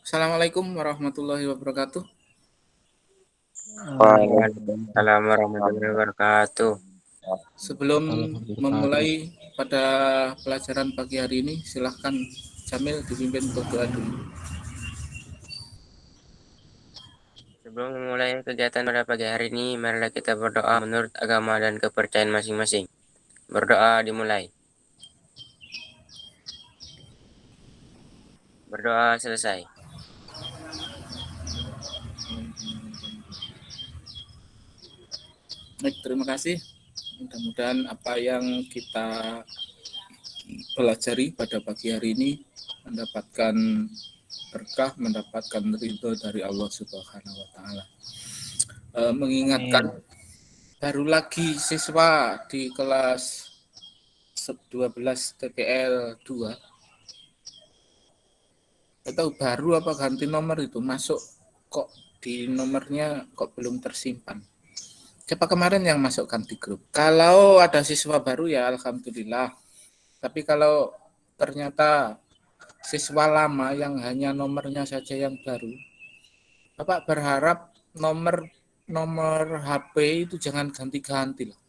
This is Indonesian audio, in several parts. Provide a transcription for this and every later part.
Assalamualaikum warahmatullahi wabarakatuh. Waalaikumsalam warahmatullahi wabarakatuh. Sebelum memulai pada pelajaran pagi hari ini, silahkan Jamil dipimpin berdoa dulu. Sebelum memulai kegiatan pada pagi hari ini, marilah kita berdoa menurut agama dan kepercayaan masing-masing. Berdoa dimulai. Berdoa selesai. Baik, terima kasih. Mudah-mudahan apa yang kita pelajari pada pagi hari ini mendapatkan berkah, mendapatkan ridho dari Allah Subhanahu wa taala. Mengingatkan baru lagi siswa di kelas 12 TPL 2 atau baru apa ganti nomor itu masuk kok di nomornya kok belum tersimpan. Siapa kemarin yang masukkan di grup? Kalau ada siswa baru ya alhamdulillah. Tapi kalau ternyata siswa lama yang hanya nomornya saja yang baru, Bapak berharap nomor nomor HP itu jangan ganti-ganti lah.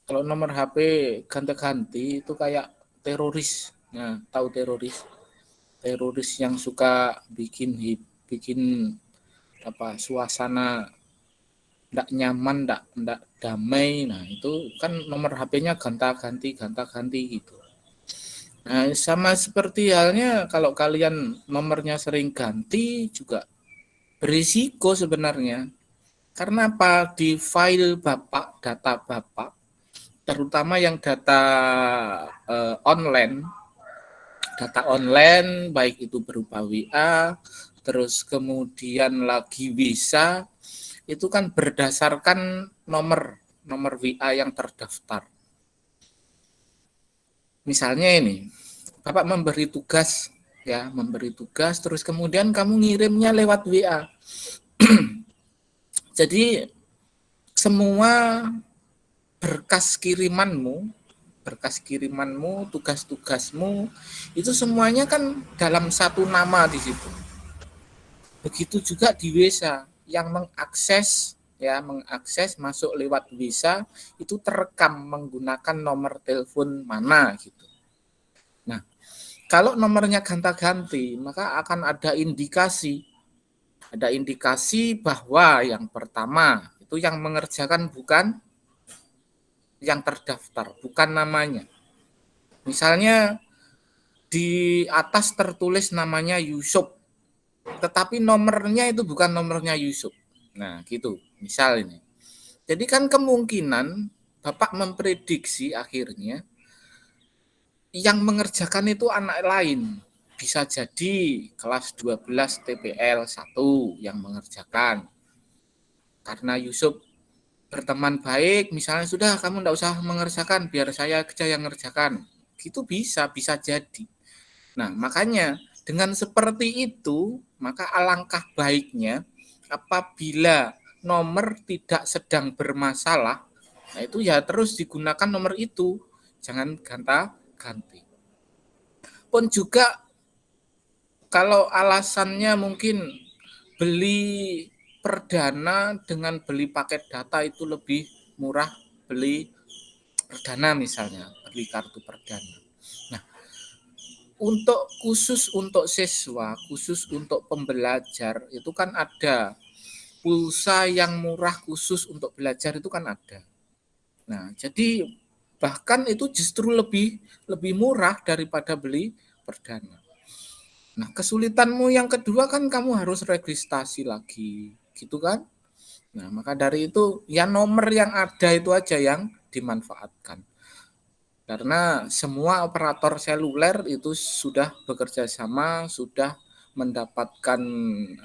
Kalau nomor HP ganti-ganti itu kayak teroris. Nah, tahu teroris? Teroris yang suka bikin apa suasana tidak nyaman, tidak damai. Nah, itu kan nomor HP-nya ganti-ganti gitu. Nah, sama seperti halnya kalau kalian nomornya sering ganti juga berisiko sebenarnya. Karena apa? Di file Bapak, data Bapak, terutama yang data online, baik itu berupa WA, terus kemudian lagi visa, itu kan berdasarkan nomor nomor WA yang terdaftar. Misalnya ini, Bapak memberi tugas terus kemudian kamu ngirimnya lewat WA. Jadi semua berkas kirimanmu, tugas-tugasmu itu semuanya kan dalam satu nama di situ. Begitu juga di WISA yang mengakses masuk lewat WISA itu terekam menggunakan nomor telepon mana gitu. Nah, kalau nomornya ganti-ganti, maka akan ada indikasi bahwa yang pertama itu yang mengerjakan bukan yang terdaftar, bukan namanya. Misalnya di atas tertulis namanya Yusuf, tetapi nomornya itu bukan nomornya Yusuf. Nah, gitu. Misal ini. Jadi kan kemungkinan Bapak memprediksi akhirnya yang mengerjakan itu anak lain. Bisa jadi kelas 12 TPL 1 yang mengerjakan. Karena Yusuf berteman baik, misalnya sudah kamu enggak usah mengerjakan, biar saya aja yang mengerjakan. Itu bisa jadi. Nah, makanya dengan seperti itu, maka alangkah baiknya apabila nomor tidak sedang bermasalah, nah itu ya terus digunakan nomor itu, jangan ganti. Pun juga kalau alasannya mungkin beli perdana dengan beli paket data itu lebih murah beli perdana misalnya, beli kartu perdana. Nah, khusus untuk siswa, khusus untuk pembelajar itu kan ada pulsa yang murah khusus untuk belajar itu kan ada. Nah, jadi bahkan itu justru lebih murah daripada beli perdana. Nah, kesulitanmu yang kedua kan kamu harus registrasi lagi, gitu kan? Nah, maka dari itu ya nomor yang ada itu aja yang dimanfaatkan. Karena semua operator seluler itu sudah bekerja sama, sudah mendapatkan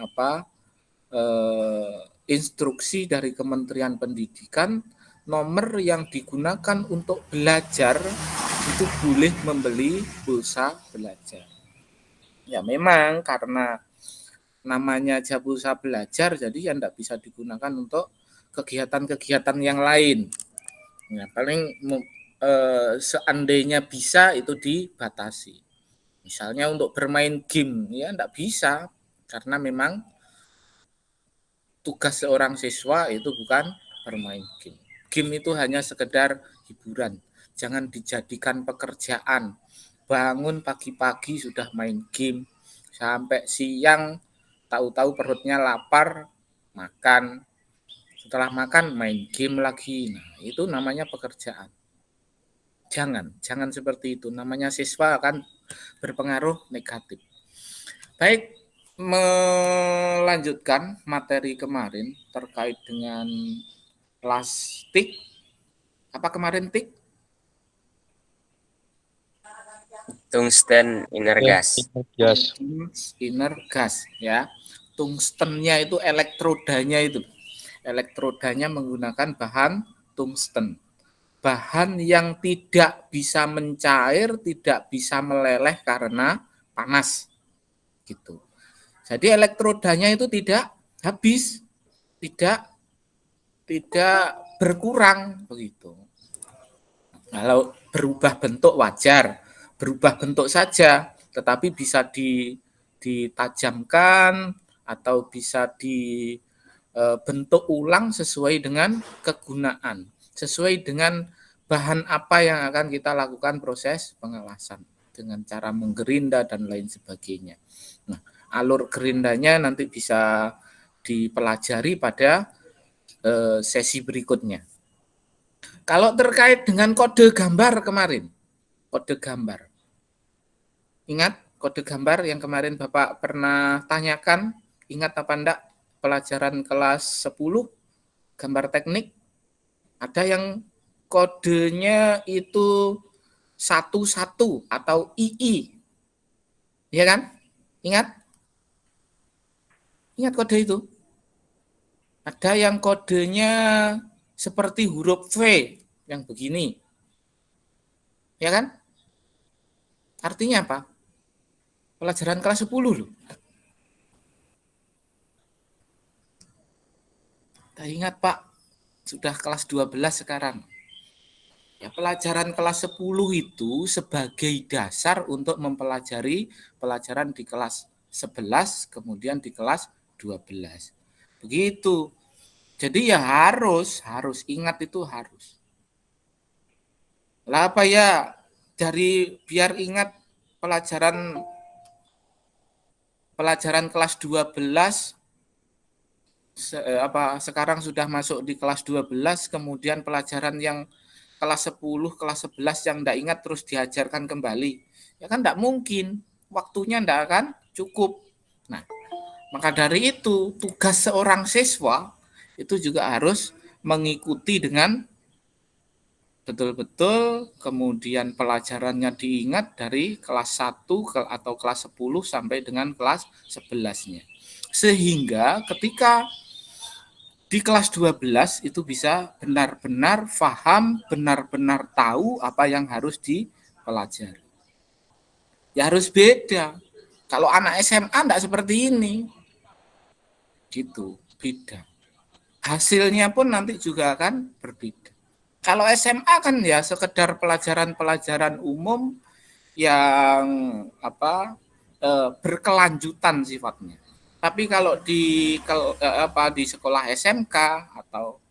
apa instruksi dari Kementerian Pendidikan, nomor yang digunakan untuk belajar itu boleh membeli pulsa belajar. Ya memang karena namanya aja pulsa belajar, jadi ya tidak bisa digunakan untuk kegiatan-kegiatan yang lain. Ya, paling seandainya bisa itu dibatasi. Misalnya untuk bermain game, ya enggak bisa. Karena memang tugas seorang siswa itu bukan bermain game. Game itu hanya sekedar hiburan. Jangan dijadikan pekerjaan. Bangun pagi-pagi sudah main game. Sampai siang, tahu-tahu perutnya lapar, makan. Setelah makan, main game lagi. Nah, itu namanya pekerjaan. Jangan seperti itu. Namanya siswa akan berpengaruh negatif. Baik, melanjutkan materi kemarin terkait dengan plastik. Apa kemarin tik? Tungsten inner gas. Gas. Inner gas ya. Tungstennya itu elektrodanya itu. Elektrodanya menggunakan bahan tungsten. Bahan yang tidak bisa mencair, tidak bisa meleleh karena panas. Gitu. Jadi elektrodanya itu tidak habis, tidak berkurang begitu. Kalau berubah bentuk wajar, berubah bentuk saja, tetapi bisa ditajamkan atau bisa dibentuk ulang sesuai dengan kegunaan, sesuai dengan bahan apa yang akan kita lakukan proses pengelasan dengan cara menggerinda dan lain sebagainya. Nah, alur gerindanya nanti bisa dipelajari pada sesi berikutnya. Kalau terkait dengan kode gambar kemarin, kode gambar. Ingat kode gambar yang kemarin Bapak pernah tanyakan, ingat apa enggak? Pelajaran kelas 10, gambar teknik. Ada yang kodenya itu 11 atau II. Iya kan? Ingat? Ingat kode itu? Ada yang kodenya seperti huruf V yang begini. Ya kan? Artinya apa? Pelajaran kelas 10 loh. Kita ingat Pak, sudah kelas 12 sekarang. Ya, pelajaran kelas 10 itu sebagai dasar untuk mempelajari pelajaran di kelas 11, kemudian di kelas 12. Begitu. Jadi ya harus ingat itu harus. Lah apa ya, dari biar ingat pelajaran kelas 12 sekarang sudah masuk di kelas 12, kemudian pelajaran yang kelas 10, kelas 11 yang enggak ingat terus diajarkan kembali. Ya kan enggak mungkin, waktunya enggak akan cukup. Nah, maka dari itu tugas seorang siswa itu juga harus mengikuti dengan betul-betul, kemudian pelajarannya diingat dari kelas 1 atau kelas 10 sampai dengan kelas 11-nya. Sehingga ketika di kelas 12 itu bisa benar-benar paham, benar-benar tahu apa yang harus dipelajari. Ya harus beda. Kalau anak SMA enggak seperti ini. Gitu, beda. Hasilnya pun nanti juga akan berbeda. Kalau SMA kan ya sekedar pelajaran-pelajaran umum yang berkelanjutan sifatnya. Tapi kalau di sekolah SMK atau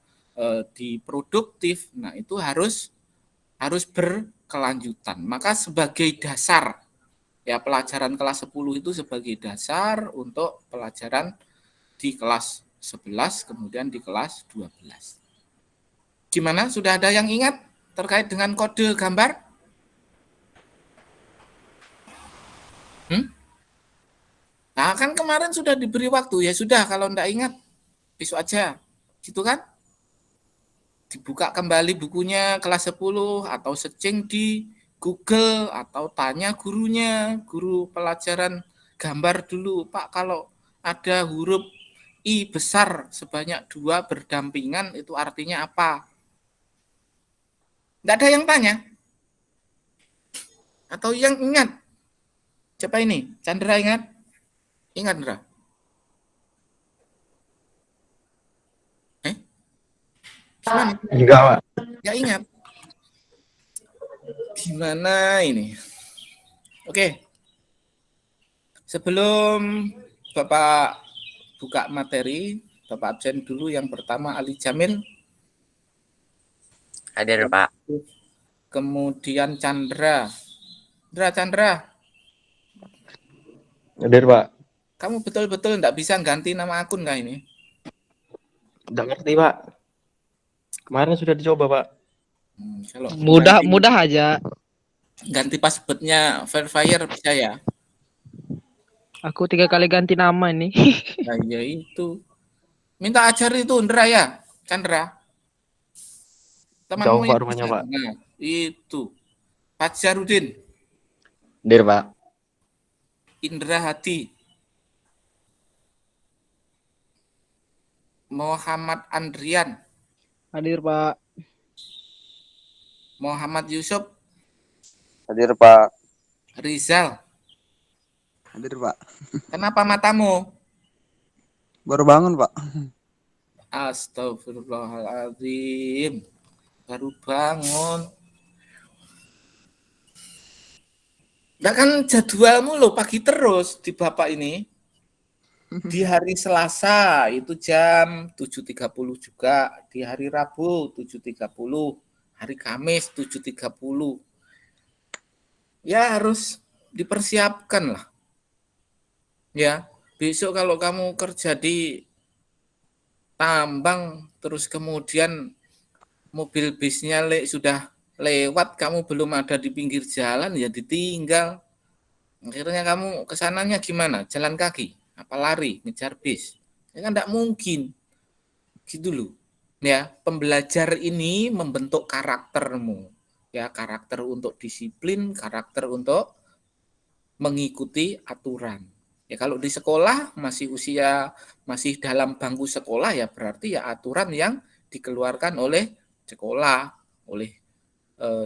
di produktif, nah itu harus berkelanjutan. Maka sebagai dasar ya pelajaran kelas 10 itu sebagai dasar untuk pelajaran di kelas 11 kemudian di kelas 12. Gimana? Sudah ada yang ingat terkait dengan kode gambar? Nah, kan kemarin sudah diberi waktu, ya sudah kalau enggak ingat, besok aja. Gitu kan? Dibuka kembali bukunya kelas 10 atau searching di Google atau tanya gurunya, guru pelajaran gambar dulu. Pak, kalau ada huruf I besar sebanyak 2 berdampingan itu artinya apa? Enggak ada yang tanya? Atau yang ingat? Siapa ini? Chandra ingat? Ingat, Indra? Gimana? Enggak, Pak. Ya ingat. Gimana ini? Oke. Sebelum Bapak buka materi, Bapak absen dulu. Yang pertama Ali Jamil. Hadir, Pak. Kemudian Chandra. Hadir, Pak. Kamu betul-betul enggak bisa ganti nama akun nggak ini? Enggak ngerti, Pak. Kemarin sudah dicoba, Pak. Kalau Mudah aja. ganti passwordnya verifier bisa ya? Aku 3 kali ganti nama ini. Nah, ya itu. Minta ajar itu Indra ya, Chandra. Temanmu Jauh, Pak, yang rumahnya, bisa. Pak. Nah, itu. Fajarudin, Hadir, Pak. Indra Hadi, Muhammad Andrian, Hadir, Pak. Muhammad Yusuf, Hadir, Pak. Rizal. Hadir, Pak. Kenapa matamu? Baru bangun, Pak. Astagfirullahaladzim. Baru bangun. Nah kan jadwalmu loh pagi terus di Bapak ini. Di hari Selasa itu jam 7.30 juga. Di hari Rabu 7.30. Hari Kamis 7.30. Ya harus dipersiapkan lah. Ya, besok kalau kamu kerja di tambang terus kemudian mobil bisnya sudah lewat, kamu belum ada di pinggir jalan, ya ditinggal. Akhirnya kamu kesananya gimana? Jalan kaki? Apa lari? Ngejar bis? Ya kan tidak mungkin. Gitu loh. Ya, pembelajar ini membentuk karaktermu. Ya, karakter untuk disiplin, karakter untuk mengikuti aturan. Ya kalau di sekolah masih dalam bangku sekolah ya berarti ya aturan yang dikeluarkan oleh sekolah, oleh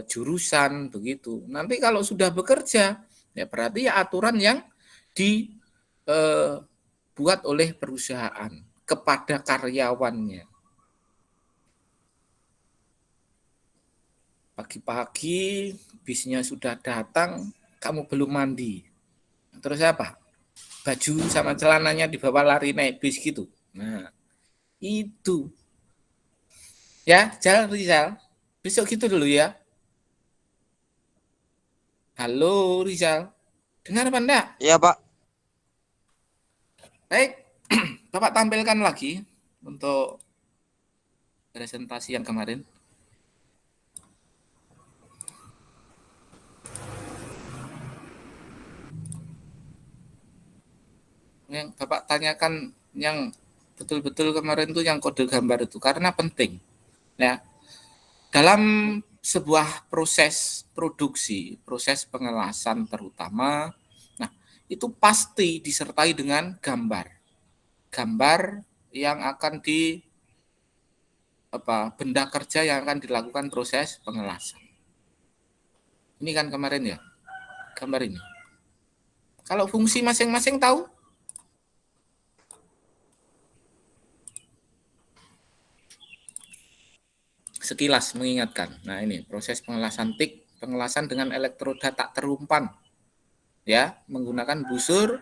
jurusan begitu. Nanti kalau sudah bekerja ya berarti ya aturan yang dibuat oleh perusahaan kepada karyawannya. Pagi-pagi bisnya sudah datang, kamu belum mandi. Terus apa? Baju sama celananya dibawa lari naik bis gitu. Nah, itu. Ya, Rizal. Besok gitu dulu ya. Halo, Rizal. Dengar apa enggak? Iya, Pak. Baik, Bapak tampilkan lagi untuk presentasi yang kemarin. Yang Bapak tanyakan yang betul-betul kemarin itu yang kode gambar itu karena penting. Ya. Dalam sebuah proses produksi, proses pengelasan terutama, nah itu pasti disertai dengan gambar. Gambar yang akan benda kerja yang akan dilakukan proses pengelasan. Ini kan kemarin ya, gambar ini. Kalau fungsi masing-masing tahu? Sekilas mengingatkan. Nah ini proses pengelasan TIK, pengelasan dengan elektroda tak terumpan, ya menggunakan busur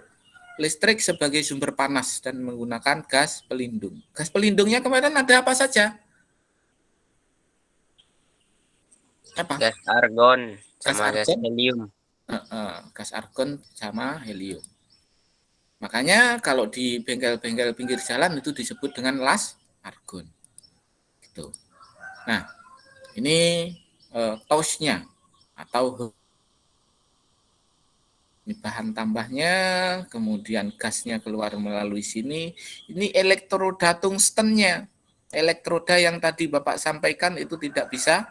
listrik sebagai sumber panas dan menggunakan gas pelindung. Gas pelindungnya kemarin ada apa saja? Apa? Gas argon sama gas argon? helium. Gas argon sama helium. Makanya kalau di bengkel-bengkel pinggir jalan itu disebut dengan las argon. Gitu. Nah, ini tosnya atau ini bahan tambahnya, kemudian gasnya keluar melalui sini. Ini elektroda tungstennya. Elektroda yang tadi Bapak sampaikan itu tidak bisa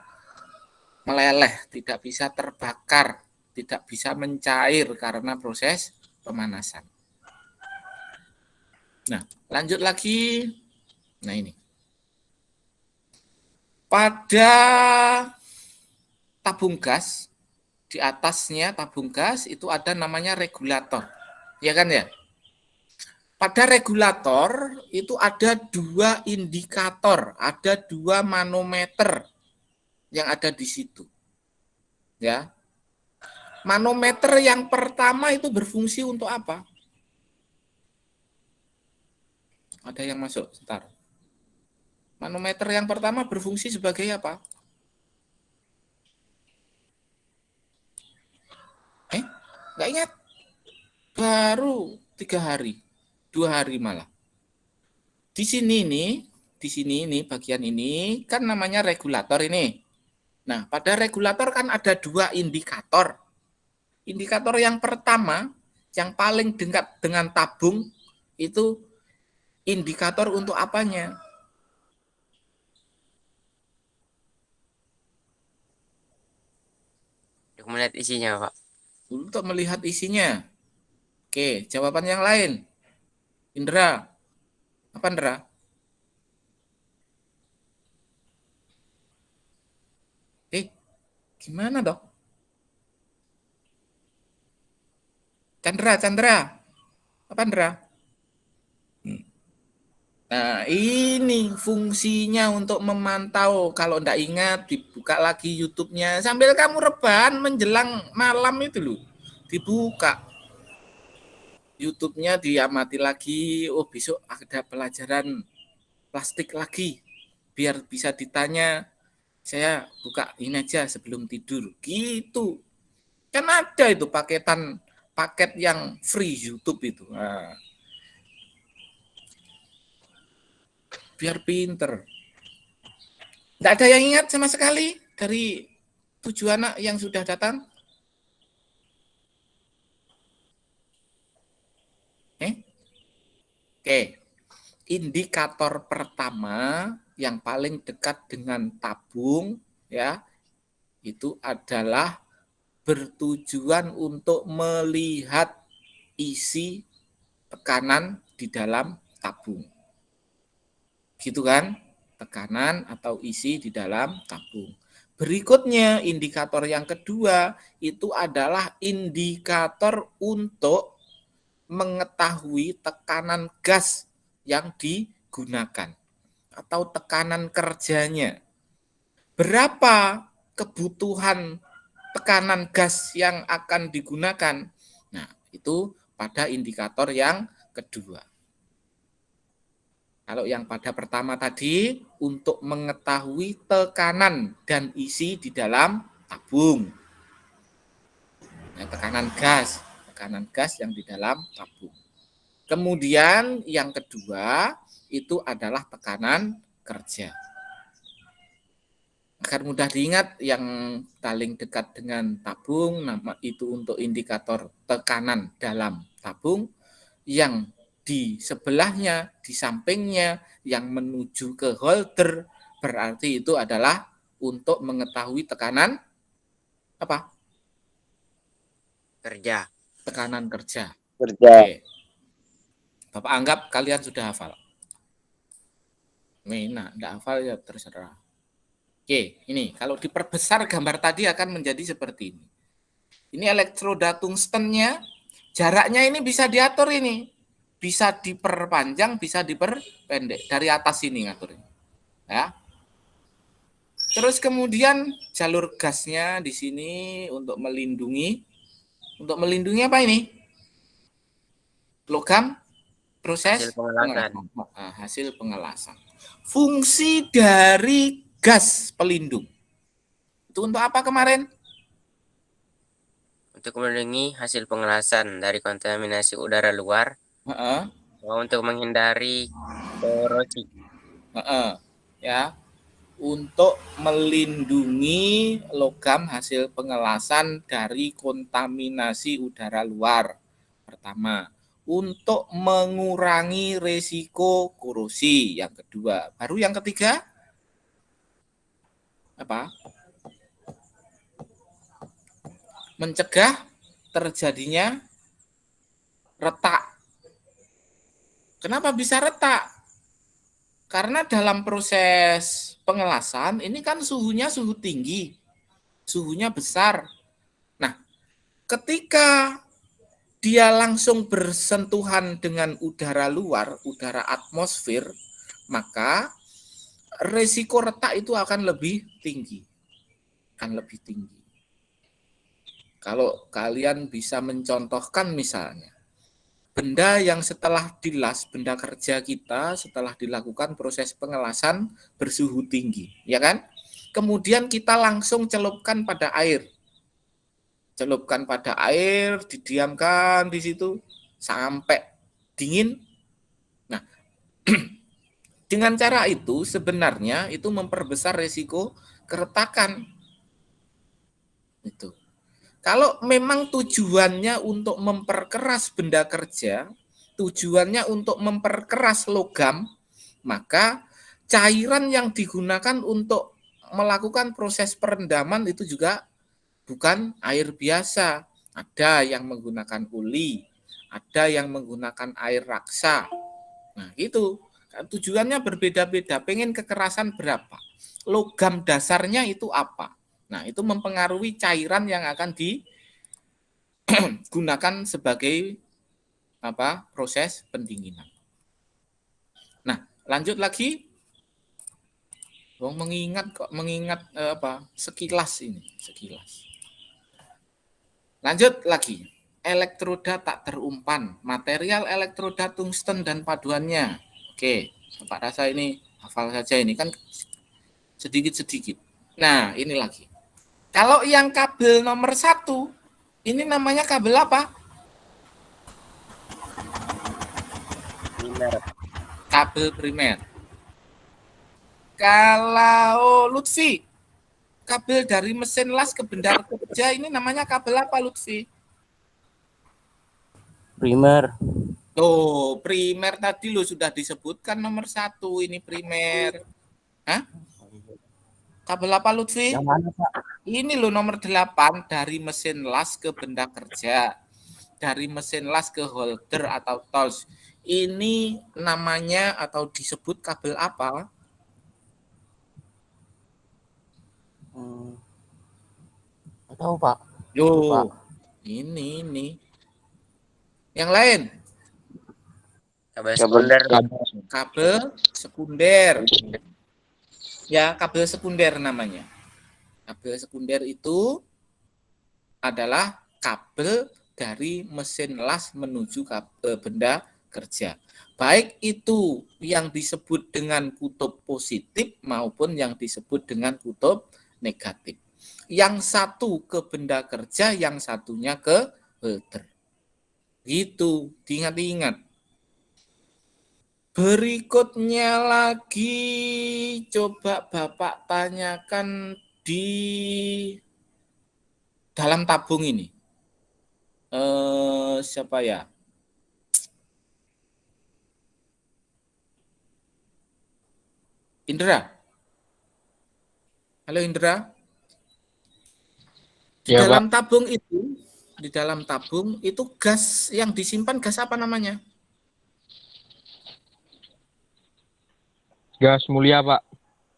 meleleh, tidak bisa terbakar, tidak bisa mencair karena proses pemanasan. Nah, lanjut lagi. Nah, ini. Pada tabung gas, di atasnya tabung gas itu ada namanya regulator. Ya kan ya? Pada regulator itu ada 2 indikator, ada 2 manometer yang ada di situ. Ya. Manometer yang pertama itu berfungsi untuk apa? Ada yang masuk, sebentar. Manometer yang pertama berfungsi sebagai apa? Nggak ingat? Baru 3 hari, 2 hari malah. Di sini ini bagian ini kan namanya regulator ini. Nah, pada regulator kan ada 2 indikator. Indikator yang pertama, yang paling dekat dengan tabung, itu indikator untuk apanya? Untuk melihat isinya, Pak. Untuk melihat isinya. Oke, jawaban yang lain. Indra. Apa, Indra? Gimana, Dok? Chandra. Apa, Indra? Nah, ini fungsinya untuk memantau. Kalau enggak ingat, dibuka lagi YouTube-nya. Sambil kamu rebahan menjelang malam itu loh. Dibuka YouTube-nya, diamati lagi. Oh, besok ada pelajaran plastik lagi. Biar bisa ditanya, saya buka ini aja sebelum tidur. Gitu. Kan ada itu paket yang free YouTube itu. Nah, biar pinter. Nggak ada yang ingat sama sekali dari 7 anak yang sudah datang? Oke. Indikator pertama yang paling dekat dengan tabung ya, itu adalah bertujuan untuk melihat isi tekanan di dalam tabung. Gitu kan? Tekanan atau isi di dalam tabung. Berikutnya, indikator yang kedua itu adalah indikator untuk mengetahui tekanan gas yang digunakan atau tekanan kerjanya. Berapa kebutuhan tekanan gas yang akan digunakan? Nah, itu pada indikator yang kedua. Kalau yang pada pertama tadi untuk mengetahui tekanan dan isi di dalam tabung. Nah, tekanan gas yang di dalam tabung. Kemudian yang kedua itu adalah tekanan kerja. Agar mudah diingat, yang paling dekat dengan tabung nama itu untuk indikator tekanan dalam tabung, yang di sebelahnya, di sampingnya, yang menuju ke holder, berarti itu adalah untuk mengetahui tekanan apa? Kerja. Tekanan kerja. Kerja. Oke. Bapak anggap kalian sudah hafal. Nah, enggak hafal ya terserah. Oke, ini kalau diperbesar gambar tadi akan menjadi seperti ini. Ini elektroda tungstennya, jaraknya ini bisa diatur ini. Bisa diperpanjang, bisa diperpendek. Dari atas ini ngatur. Ya. Terus kemudian jalur gasnya di sini untuk melindungi. Untuk melindungi apa ini? Logam proses Hasil pengelasan. Hasil pengelasan. Fungsi dari gas pelindung. Itu untuk apa kemarin? Untuk melindungi hasil pengelasan dari kontaminasi udara luar. Untuk menghindari korosi. Ya, untuk melindungi logam hasil pengelasan dari kontaminasi udara luar. Pertama, untuk mengurangi resiko korosi. Yang kedua, baru yang ketiga apa? Mencegah terjadinya retak. Kenapa bisa retak? Karena dalam proses pengelasan ini kan suhunya suhu tinggi, suhunya besar. Nah, ketika dia langsung bersentuhan dengan udara luar, udara atmosfer, maka resiko retak itu akan lebih tinggi. Kalau kalian bisa mencontohkan misalnya, benda yang setelah dilas, benda kerja kita setelah dilakukan proses pengelasan bersuhu tinggi, ya kan? Kemudian kita langsung celupkan pada air. Celupkan pada air, didiamkan di situ sampai dingin. Nah, dengan cara itu sebenarnya itu memperbesar resiko keretakan. Itu. Kalau memang tujuannya untuk memperkeras benda kerja, tujuannya untuk memperkeras logam, maka cairan yang digunakan untuk melakukan proses perendaman itu juga bukan air biasa. Ada yang menggunakan uli, ada yang menggunakan air raksa. Nah, itu tujuannya berbeda-beda. Pengen kekerasan berapa? Logam dasarnya itu apa? Nah, itu mempengaruhi cairan yang akan digunakan sebagai proses pendinginan. Nah, lanjut lagi. Mengingat sekilas ini, sekilas. Lanjut lagi. Elektroda tak terumpan, material elektroda tungsten dan paduannya. Oke, Pak rasa ini hafal saja, ini kan sedikit-sedikit. Nah, ini lagi. Kalau yang kabel nomor 1, ini namanya kabel apa? Primer. Kabel primer. Kalau Lutfi, kabel dari mesin las ke benda kerja ini namanya kabel apa, Lutfi? Primer. Oh, primer tadi lo sudah disebutkan nomor 1, ini primer. Hah? Kabel apa, Lutfi? Yang mana, Pak? Ini lo nomor 8, dari mesin las ke benda kerja. Dari mesin las ke holder atau tools. Ini namanya atau disebut kabel apa? Tahu, Pak. Yo, Pak. ini. Yang lain? Kabel sekunder. Kabel sekunder. Ya, kabel sekunder namanya. Kabel sekunder itu adalah kabel dari mesin las menuju benda kerja. Baik itu yang disebut dengan kutub positif maupun yang disebut dengan kutub negatif. Yang satu ke benda kerja, yang satunya ke holder. Gitu, diingat-ingat. Berikutnya lagi coba Bapak tanyakan di dalam tabung ini. Siapa ya? Indra. Halo Indra. Di Ya, dalam tabung itu gas yang disimpan gas apa namanya? Gas mulia, Pak.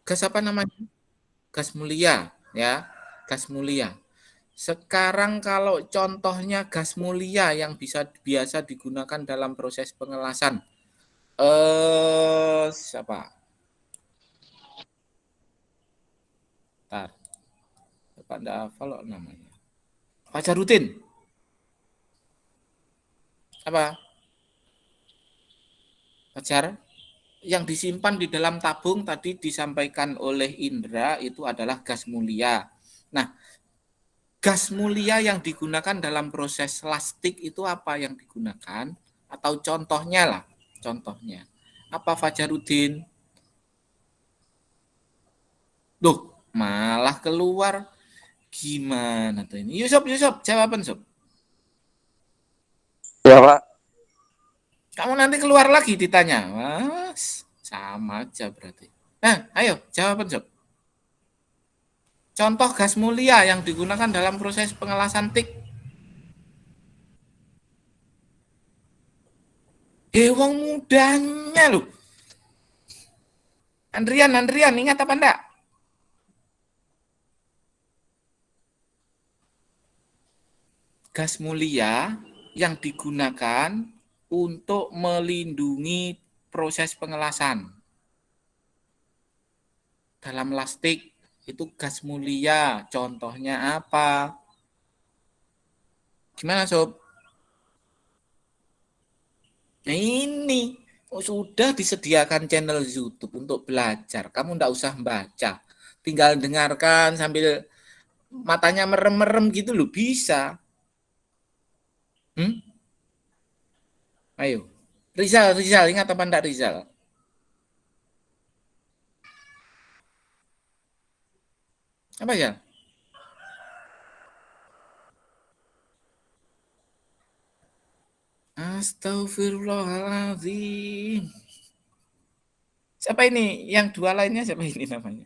Gas apa namanya? Gas mulia, ya. Gas mulia. Sekarang kalau contohnya gas mulia yang biasa digunakan dalam proses pengelasan. Siapa? Bentar. Bapak enggak hafal namanya. Fajaruddin. Apa? Fajar? Yang disimpan di dalam tabung tadi disampaikan oleh Indra itu adalah gas mulia. Nah, gas mulia yang digunakan dalam proses lastik itu apa yang digunakan? Atau contohnya lah, contohnya. Apa Fajaruddin? Duh, malah keluar. Gimana tuh ini? Yusuf, jawaban, Sob. Ya, Pak. Kamu nanti keluar lagi ditanya. Mas, sama aja berarti. Nah, ayo, jawaban, Sob. Contoh gas mulia yang digunakan dalam proses pengelasan tik. Wong mudanya loh. Andrian, ingat apa enggak? Gas mulia yang digunakan untuk melindungi proses pengelasan. Dalam lastik itu gas mulia, contohnya apa? Gimana, Sob? Nah ini sudah disediakan channel YouTube untuk belajar. Kamu nggak usah baca, tinggal dengarkan sambil matanya merem-merem gitu loh, bisa. Ayo, Rizal, ingat apa enggak Rizal? Apa ya? Astagfirullahaladzim. Siapa ini? Yang dua lainnya siapa ini namanya?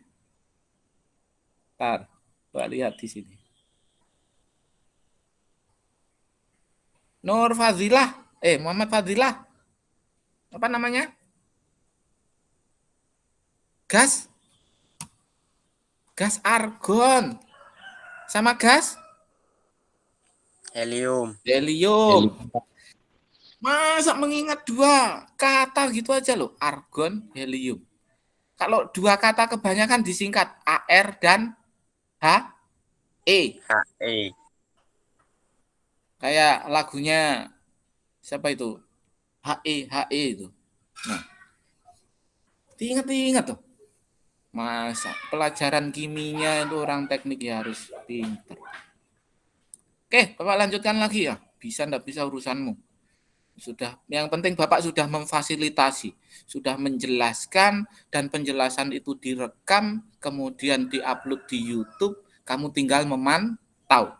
Ntar, coba lihat di sini. Nur Fadilah, Muhammad Fadilah. Apa namanya? Gas argon. Sama gas Helium. helium. Masa mengingat dua kata gitu aja loh, argon, helium. Kalau dua kata kebanyakan disingkat AR dan HE. HE. Kayak lagunya siapa itu? HE itu. Nah, diingat tuh. Masa pelajaran kiminya itu orang teknik ya harus pintar. Oke, Bapak lanjutkan lagi ya. Bisa enggak bisa urusanmu. Sudah, yang penting Bapak sudah memfasilitasi, sudah menjelaskan, dan penjelasan itu direkam, kemudian diupload di YouTube, kamu tinggal memantau.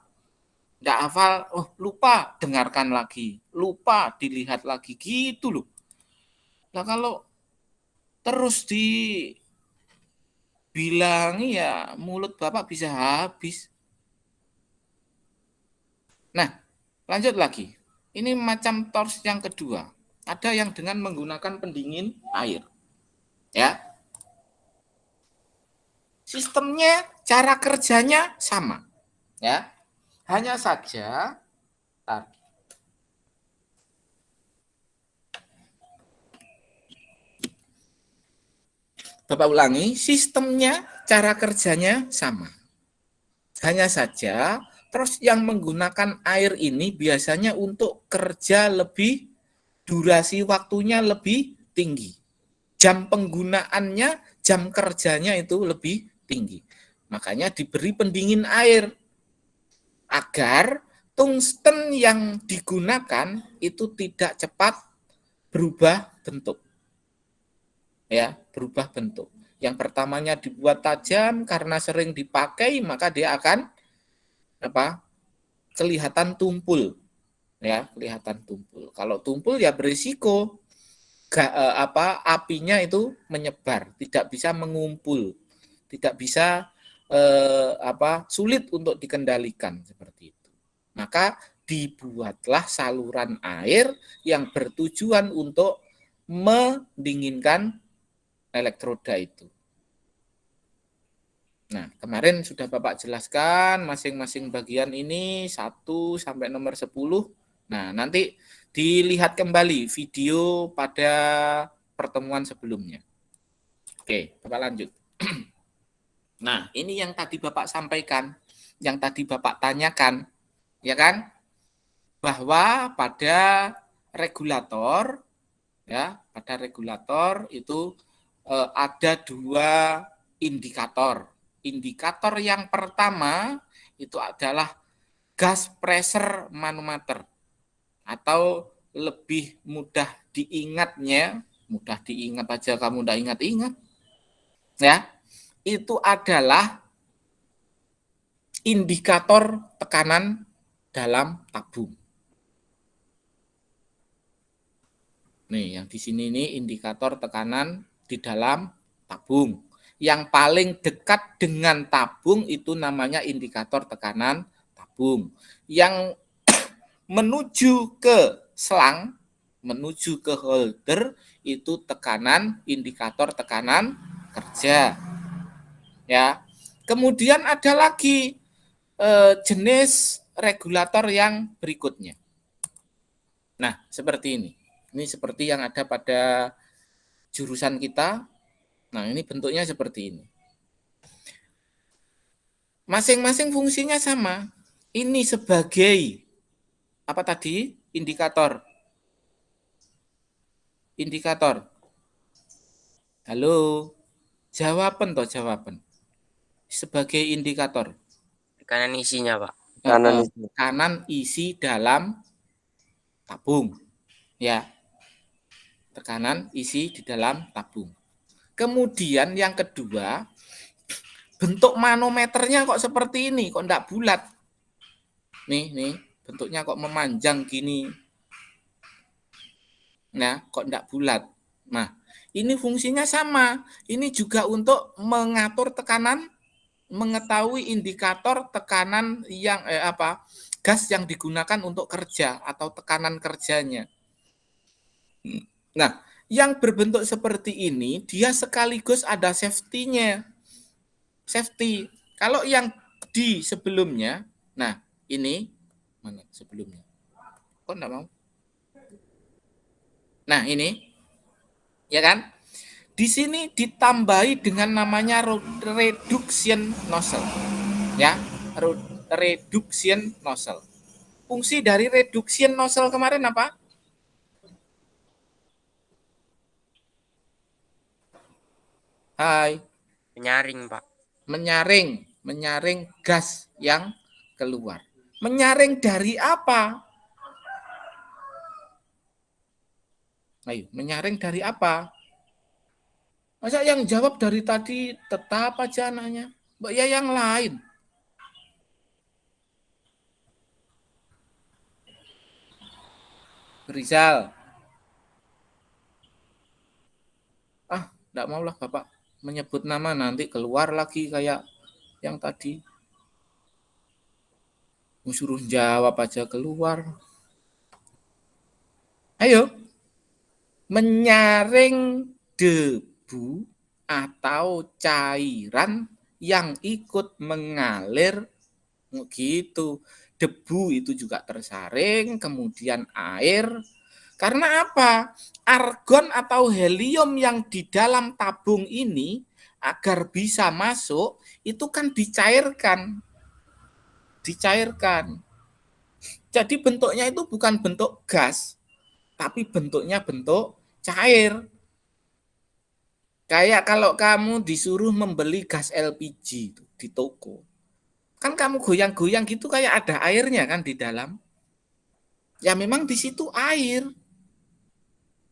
Nggak hafal, lupa, dengarkan lagi, lupa, dilihat lagi, gitu loh. Nah kalau terus dibilangi ya mulut Bapak bisa habis. Nah, lanjut lagi. Ini macam tors yang kedua. Ada yang dengan menggunakan pendingin air. Ya. Sistemnya, cara kerjanya sama. Ya. Hanya saja Bapak ulangi, sistemnya, cara kerjanya sama. Hanya saja, terus yang menggunakan air ini biasanya untuk kerja lebih, durasi waktunya lebih tinggi. Jam penggunaannya, jam kerjanya itu lebih tinggi. Makanya diberi pendingin air. Agar tungsten yang digunakan itu tidak cepat berubah bentuk. Ya, berubah bentuk. Yang pertamanya dibuat tajam karena sering dipakai, maka dia akan kelihatan tumpul. Ya, kelihatan tumpul. Kalau tumpul ya berisiko apinya itu menyebar, tidak bisa mengumpul, tidak bisa sulit untuk dikendalikan seperti itu. Maka dibuatlah saluran air yang bertujuan untuk mendinginkan elektroda itu. Nah, kemarin sudah Bapak jelaskan masing-masing bagian ini 1 sampai nomor 10. Nah, nanti dilihat kembali video pada pertemuan sebelumnya. Oke, Bapak lanjut. Nah, ini yang tadi Bapak sampaikan, yang tadi Bapak tanyakan, ya kan? Bahwa pada regulator, ya, pada regulator itu ada dua indikator. Indikator yang pertama itu adalah gas pressure manometer, atau lebih mudah diingatnya, mudah diingat aja kamu udah ingat-ingat, ya, itu adalah indikator tekanan dalam tabung. Nih, yang di sini ini indikator tekanan di dalam tabung. Yang paling dekat dengan tabung itu namanya indikator tekanan tabung. Yang menuju ke selang, menuju ke holder itu indikator tekanan kerja. Ya. Kemudian ada lagi jenis regulator yang berikutnya. Nah, seperti ini. Ini seperti yang ada pada jurusan kita. Nah, ini bentuknya seperti ini. Masing-masing fungsinya sama. Ini sebagai apa tadi? Indikator indikator? Halo, jawaban toh jawaban. Sebagai indikator. Tekanan isinya, Pak. Kanan isi. Kanan isi dalam tabung. Ya, tekanan isi di dalam tabung. Kemudian yang kedua, bentuk manometernya kok seperti ini, kok enggak bulat. Nih, bentuknya kok memanjang gini. Nah, kok enggak bulat. Nah, ini fungsinya sama. Ini juga untuk mengatur tekanan, mengetahui indikator tekanan yang gas yang digunakan untuk kerja atau tekanan kerjanya. Nah, yang berbentuk seperti ini dia sekaligus ada safety-nya. Safety. Kalau yang di sebelumnya, nah ini mana sebelumnya? Kok enggak mau? Nah, ini ya kan? Di sini ditambahi dengan namanya reduction nozzle. Ya, reduction nozzle. Fungsi dari reduction nozzle kemarin apa? Hai. Menyaring, Pak. Menyaring gas yang keluar. Menyaring dari apa? Ayo, menyaring dari apa? Masa yang jawab dari tadi tetap aja anaknya? Mbak ya yang lain. Rizal. Enggak maulah Bapak menyebut nama, nanti keluar lagi kayak yang tadi. Suruh jawab aja keluar. Ayo. Menyaring debu atau cairan yang ikut mengalir gitu. Debu itu juga tersaring, kemudian air. Karena apa? Argon atau helium yang di dalam tabung ini agar bisa masuk itu kan dicairkan. Jadi bentuknya itu bukan bentuk gas, tapi bentuknya bentuk cair. Kayak kalau kamu disuruh membeli gas LPG di toko. Kan kamu goyang-goyang gitu kayak ada airnya kan di dalam. Ya memang di situ air.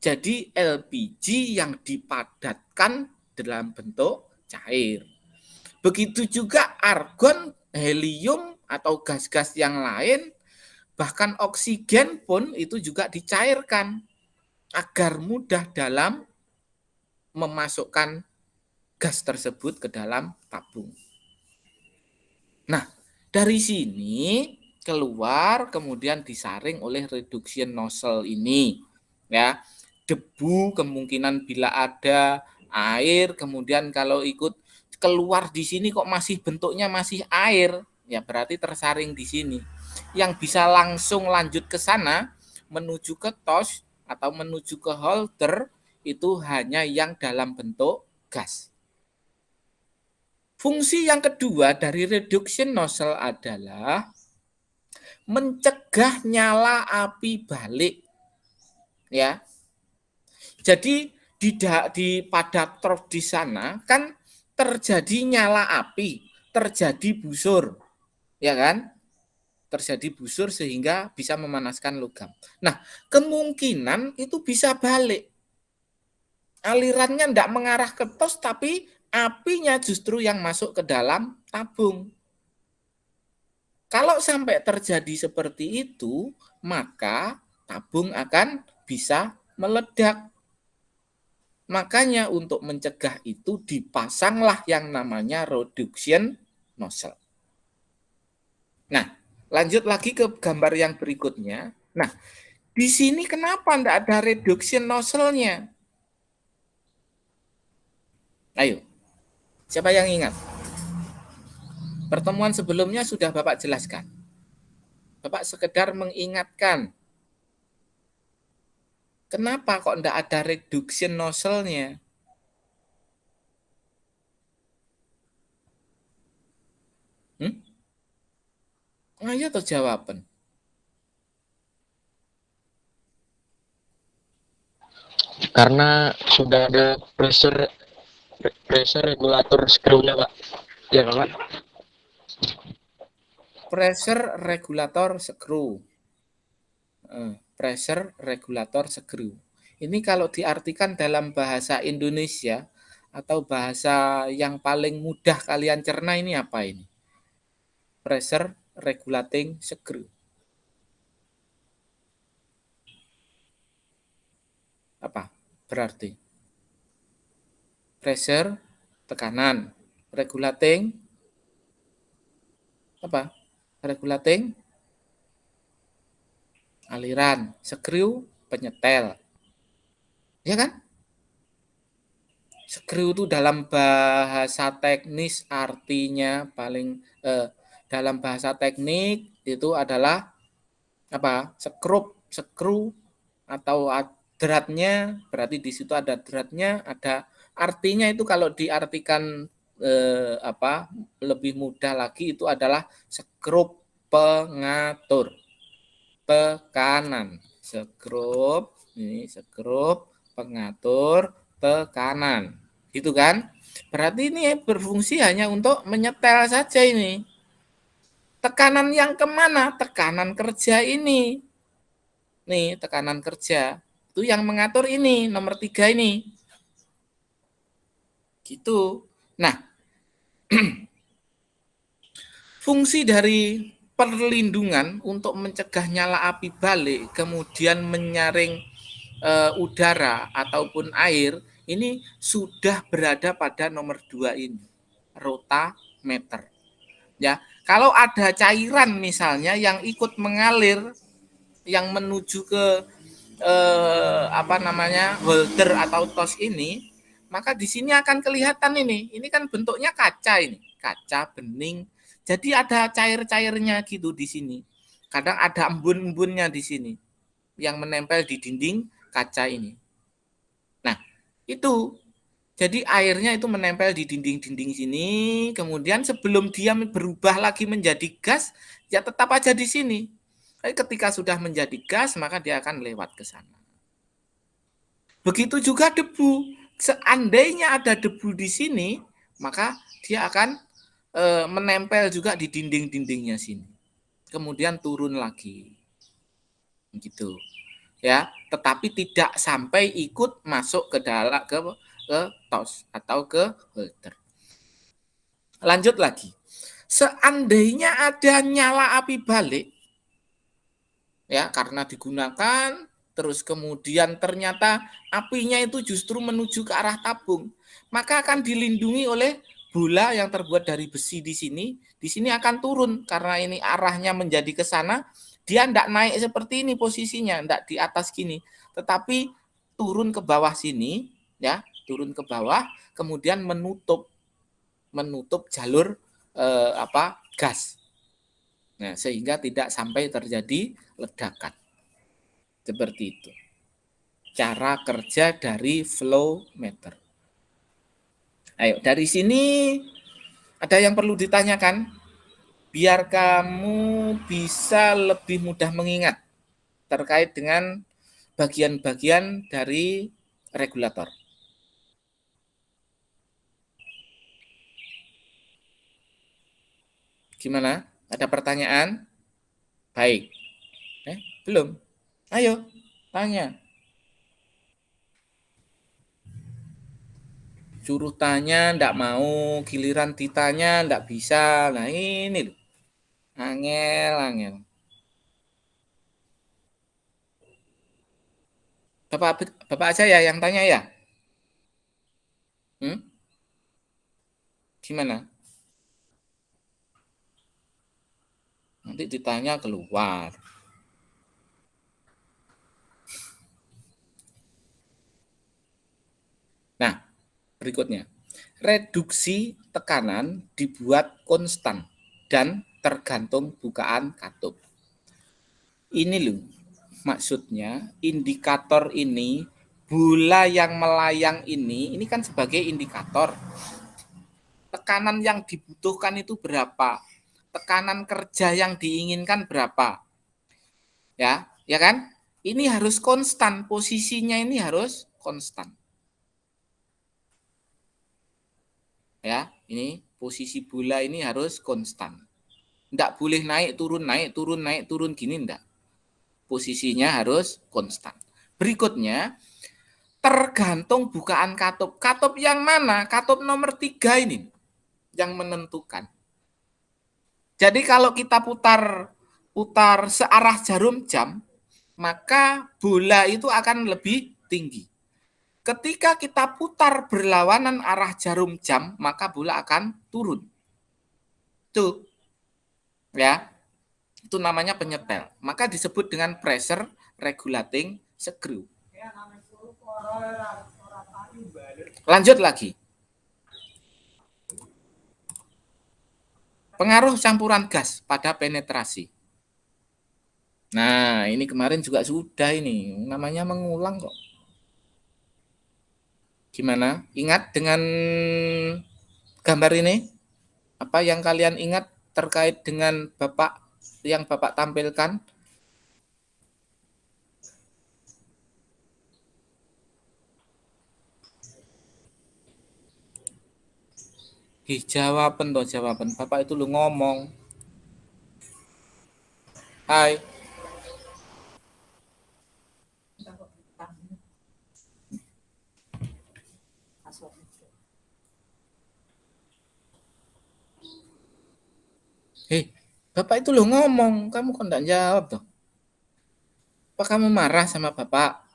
Jadi LPG yang dipadatkan dalam bentuk cair. Begitu juga argon, helium atau gas-gas yang lain, bahkan oksigen pun itu juga dicairkan agar mudah dalam memasukkan gas tersebut ke dalam tabung. Nah, dari sini keluar kemudian disaring oleh reduction nozzle ini. Ya, debu kemungkinan bila ada, air, kemudian kalau ikut keluar di sini kok masih bentuknya masih air, ya berarti tersaring di sini. Yang bisa langsung lanjut ke sana menuju ke tos atau menuju ke holder itu hanya yang dalam bentuk gas. Fungsi yang kedua dari reduction nozzle adalah mencegah nyala api balik. Ya. Jadi di pada truk di sana kan terjadi nyala api, terjadi busur. Ya kan? Terjadi busur sehingga bisa memanaskan logam. Nah, kemungkinan itu bisa balik. Alirannya tidak mengarah ke tos, tapi apinya justru yang masuk ke dalam tabung. Kalau sampai terjadi seperti itu, maka tabung akan bisa meledak. Makanya untuk mencegah itu dipasanglah yang namanya reduction nozzle. Nah, lanjut lagi ke gambar yang berikutnya. Nah, di sini kenapa tidak ada reduction nozzle-nya? Ayo, siapa yang ingat? Pertemuan sebelumnya sudah Bapak jelaskan. Bapak sekedar mengingatkan. Kenapa kok tidak ada reduction nozzle-nya? Ayo tuh jawaban. Karena sudah ada pressure regulator screw-nya, Pak. Ya, Pak. Pressure regulator screw. Pressure regulator screw. Ini kalau diartikan dalam bahasa Indonesia atau bahasa yang paling mudah kalian cerna ini apa ini? Pressure regulating screw. Apa berarti? Pressure, tekanan. Regulating, apa? Regulating, aliran. Screw, penyetel. Ya kan? Screw itu dalam bahasa teknis artinya dalam bahasa teknik itu adalah apa? Skru atau dratnya, berarti di situ ada dratnya, ada artinya itu kalau diartikan lebih mudah lagi itu adalah skrup pengatur tekanan. Skrup pengatur tekanan. Gitu kan? Berarti ini berfungsi hanya untuk menyetel saja ini. Tekanan yang kemana? Tekanan kerja ini. Nih, tekanan kerja. Itu yang mengatur ini, nomor 3 ini. Gitu. Nah, fungsi dari perlindungan untuk mencegah nyala api balik, kemudian menyaring udara ataupun air, ini sudah berada pada nomor 2 ini, rotameter. Ya, kalau ada cairan misalnya yang ikut mengalir, yang menuju ke holder atau tos ini, maka di sini akan kelihatan ini. Ini kan bentuknya kaca ini, kaca bening. Jadi ada cair-cairnya gitu di sini. Kadang ada embun-embunnya di sini yang menempel di dinding kaca ini. Nah, itu jadi airnya itu menempel di dinding-dinding sini, kemudian sebelum dia berubah lagi menjadi gas, ya tetap aja di sini. Tapi ketika sudah menjadi gas, maka dia akan lewat ke sana. Begitu juga debu. Seandainya ada debu di sini, maka dia akan menempel juga di dinding-dindingnya sini. Kemudian turun lagi. Gitu. Ya, tetapi tidak sampai ikut masuk ke dalam ke tos atau ke holder. Lanjut lagi. Seandainya ada nyala api balik, ya karena digunakan, terus kemudian ternyata apinya itu justru menuju ke arah tabung, maka akan dilindungi oleh bola yang terbuat dari besi di sini akan turun karena ini arahnya menjadi ke sana, dia tidak naik seperti ini posisinya, tidak di atas gini, tetapi turun ke bawah sini, ya turun ke bawah, kemudian menutup jalur gas. Nah, sehingga tidak sampai terjadi ledakan. Seperti itu. Cara kerja dari flow meter. Ayo, dari sini ada yang perlu ditanyakan? Biar kamu bisa lebih mudah mengingat terkait dengan bagian-bagian dari regulator. Gimana? Ada pertanyaan? Baik. Belum? Ayo, tanya. Suruh tanya, ndak mau. Giliran ditanya, ndak bisa. Nah ini loh. Angel. Bapak aja ya yang tanya ya? Gimana? Nanti ditanya keluar. Nah, berikutnya. Reduksi tekanan dibuat konstan dan tergantung bukaan katup. Ini loh, maksudnya indikator ini, bola yang melayang ini kan sebagai indikator. Tekanan yang dibutuhkan itu berapa? Tekanan kerja yang diinginkan berapa? Ya kan? Ini harus konstan, posisinya ini harus konstan. Ya, ini posisi bola ini harus konstan. Enggak boleh naik turun gini enggak. Posisinya harus konstan. Berikutnya, tergantung bukaan katup. Katup yang mana? Katup nomor 3 ini yang menentukan. Jadi kalau kita putar searah jarum jam, maka bola itu akan lebih tinggi. Ketika kita putar berlawanan arah jarum jam, maka bola akan turun. Itu ya. Itu namanya penyetel. Maka disebut dengan pressure regulating screw. Lanjut lagi. Pengaruh campuran gas pada penetrasi. Nah, ini kemarin juga sudah ini. Namanya mengulang kok. Gimana? Ingat dengan gambar ini? Apa yang kalian ingat terkait dengan Bapak yang Bapak tampilkan? Jawaban toh jawaban. Bapak itu lu ngomong. Hai. Hei, Bapak itu lo ngomong, kamu kok enggak jawab tuh? Apa kamu marah sama Bapak?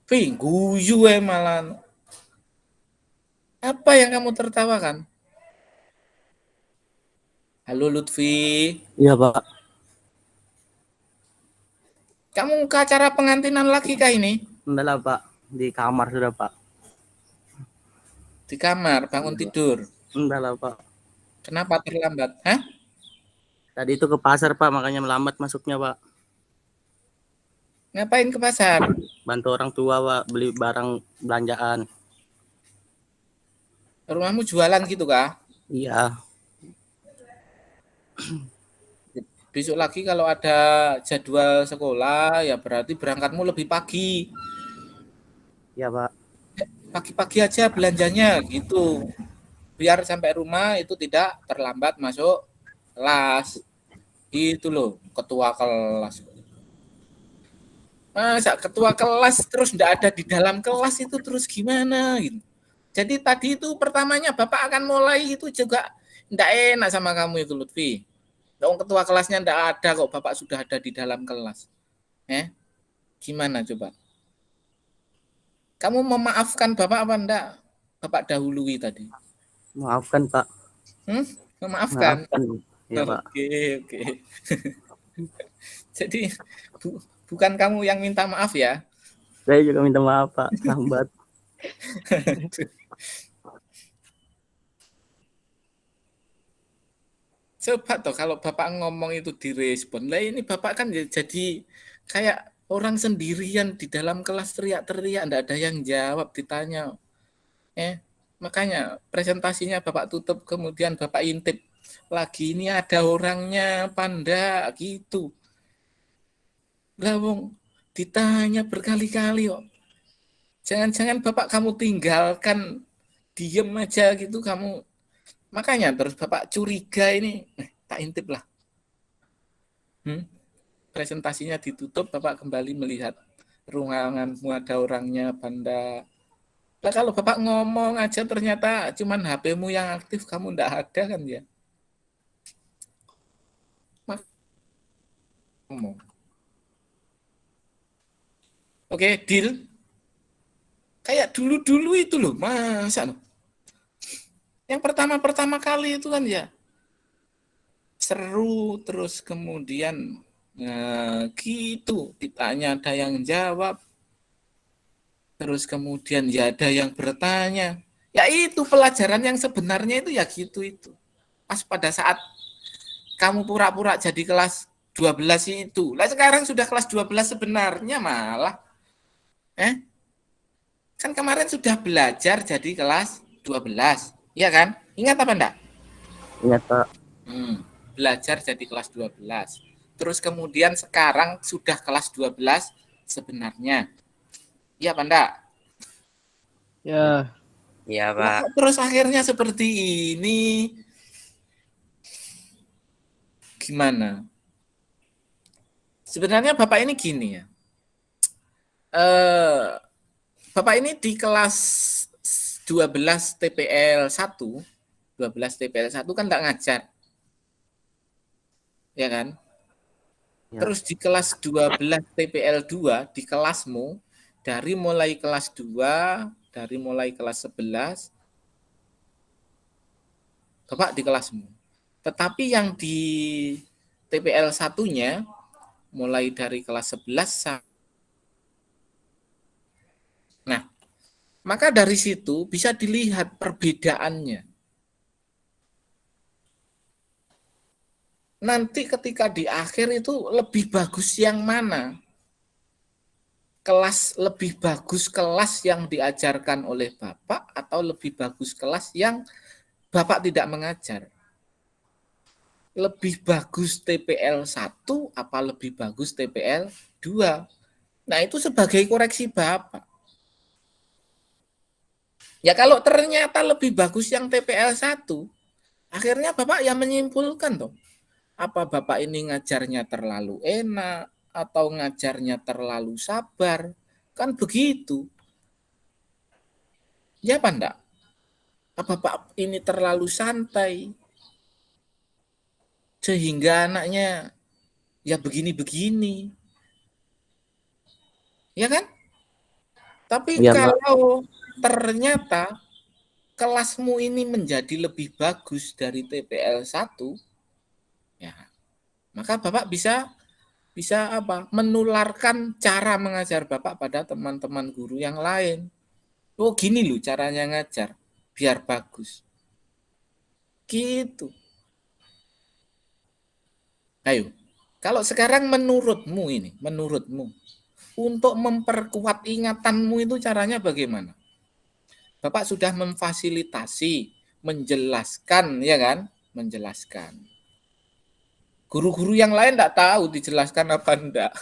Guyu malah. Apa yang kamu tertawakan? Halo Lutfi. Iya, Pak. Kamu ke acara pengantinan lagi kah ini? Enggak lah, Pak. Di kamar sudah, Pak. Di kamar, bangun tidur. Enggak lah, Pak. Kenapa terlambat? Hah? Tadi itu ke pasar, Pak, makanya melambat masuknya, Pak. Ngapain ke pasar? Bantu orang tua, Pak, beli barang belanjaan. Rumahmu jualan gitu kah? Iya. Besok lagi kalau ada jadwal sekolah, ya berarti berangkatmu lebih pagi. Iya, Pak. Pagi-pagi aja belanjanya gitu. Biar sampai rumah itu tidak terlambat masuk kelas. Itu loh, ketua kelas. Masa ketua kelas terus enggak ada di dalam kelas itu terus gimana gitu. Jadi tadi itu pertamanya Bapak akan mulai itu juga enggak enak sama kamu itu Lutfi. Dong ketua kelasnya enggak ada kok, Bapak sudah ada di dalam kelas. Gimana coba? Kamu memaafkan Bapak apa enggak? Bapak dahului tadi. Maafkan, Pak. Memaafkan. Iya, Pak. Oke. Jadi bukan kamu yang minta maaf ya? Saya juga minta maaf, Pak. Lambat. Coba toh kalau Bapak ngomong itu direspon. Lah ini Bapak kan jadi kayak orang sendirian di dalam kelas teriak-teriak, enggak ada yang jawab ditanya. Makanya presentasinya Bapak tutup kemudian Bapak intip lagi ini ada orangnya panda gitu. Lah wong ditanya berkali-kali kok. Jangan-jangan Bapak kamu tinggalkan diem aja gitu kamu. Makanya terus Bapak curiga ini, tak intip lah. Presentasinya ditutup, Bapak kembali melihat ruanganmu ada orangnya panda. Lah kalau Bapak ngomong aja ternyata cuman HP-mu yang aktif, kamu enggak ada kan ya? Ngomong. Oke, deal. Kayak dulu-dulu itu loh, masa loh. Yang pertama kali itu kan ya seru, terus kemudian gitu ditanya ada yang jawab, terus kemudian ya ada yang bertanya. Ya itu pelajaran yang sebenarnya itu ya gitu itu. Pas pada saat kamu pura-pura jadi kelas 12 itu. Lah sekarang sudah kelas 12 sebenarnya malah. Kan kemarin sudah belajar jadi kelas 12. Iya kan? Ingat apa enggak? Ingat, Pak. Belajar jadi kelas 12. terus kemudian sekarang sudah kelas 12 sebenarnya. Iya, Pak Ndak? Ya, Iya, Lah, Pak. kok terus akhirnya seperti ini? Gimana? Sebenarnya Bapak ini gini ya. Bapak ini di kelas 12 TPL 1, 12 TPL 1 kan enggak ngajar. Ya kan? Ya. Terus di kelas 12 TPL 2 di kelasmu dari mulai kelas 2, dari mulai kelas 11 Bapak di kelasmu. Tetapi yang di TPL 1-nya mulai dari kelas 11. Nah, maka dari situ bisa dilihat perbedaannya. Nanti ketika di akhir itu lebih bagus yang mana? Lebih bagus kelas yang diajarkan oleh Bapak atau lebih bagus kelas yang Bapak tidak mengajar? Lebih bagus TPL 1 apa lebih bagus TPL 2? Nah, itu sebagai koreksi Bapak. Ya kalau ternyata lebih bagus yang TPL 1, akhirnya Bapak yang menyimpulkan dong. Apa Bapak ini ngajarnya terlalu enak atau ngajarnya terlalu sabar? Kan begitu. Ya apa enggak? Apa Bapak ini terlalu santai? Sehingga anaknya ya begini-begini. Ya kan? Tapi Iya, Pak. kalau ternyata kelasmu ini menjadi lebih bagus dari TPL 1, ya, maka Bapak bisa apa? Menularkan cara mengajar Bapak pada teman-teman guru yang lain. Oh, gini loh caranya ngajar biar bagus. Gitu. Ayo. Kalau sekarang menurutmu untuk memperkuat ingatanmu itu caranya bagaimana? Bapak sudah memfasilitasi, menjelaskan, ya kan? Menjelaskan. Guru-guru yang lain enggak tahu dijelaskan apa enggak.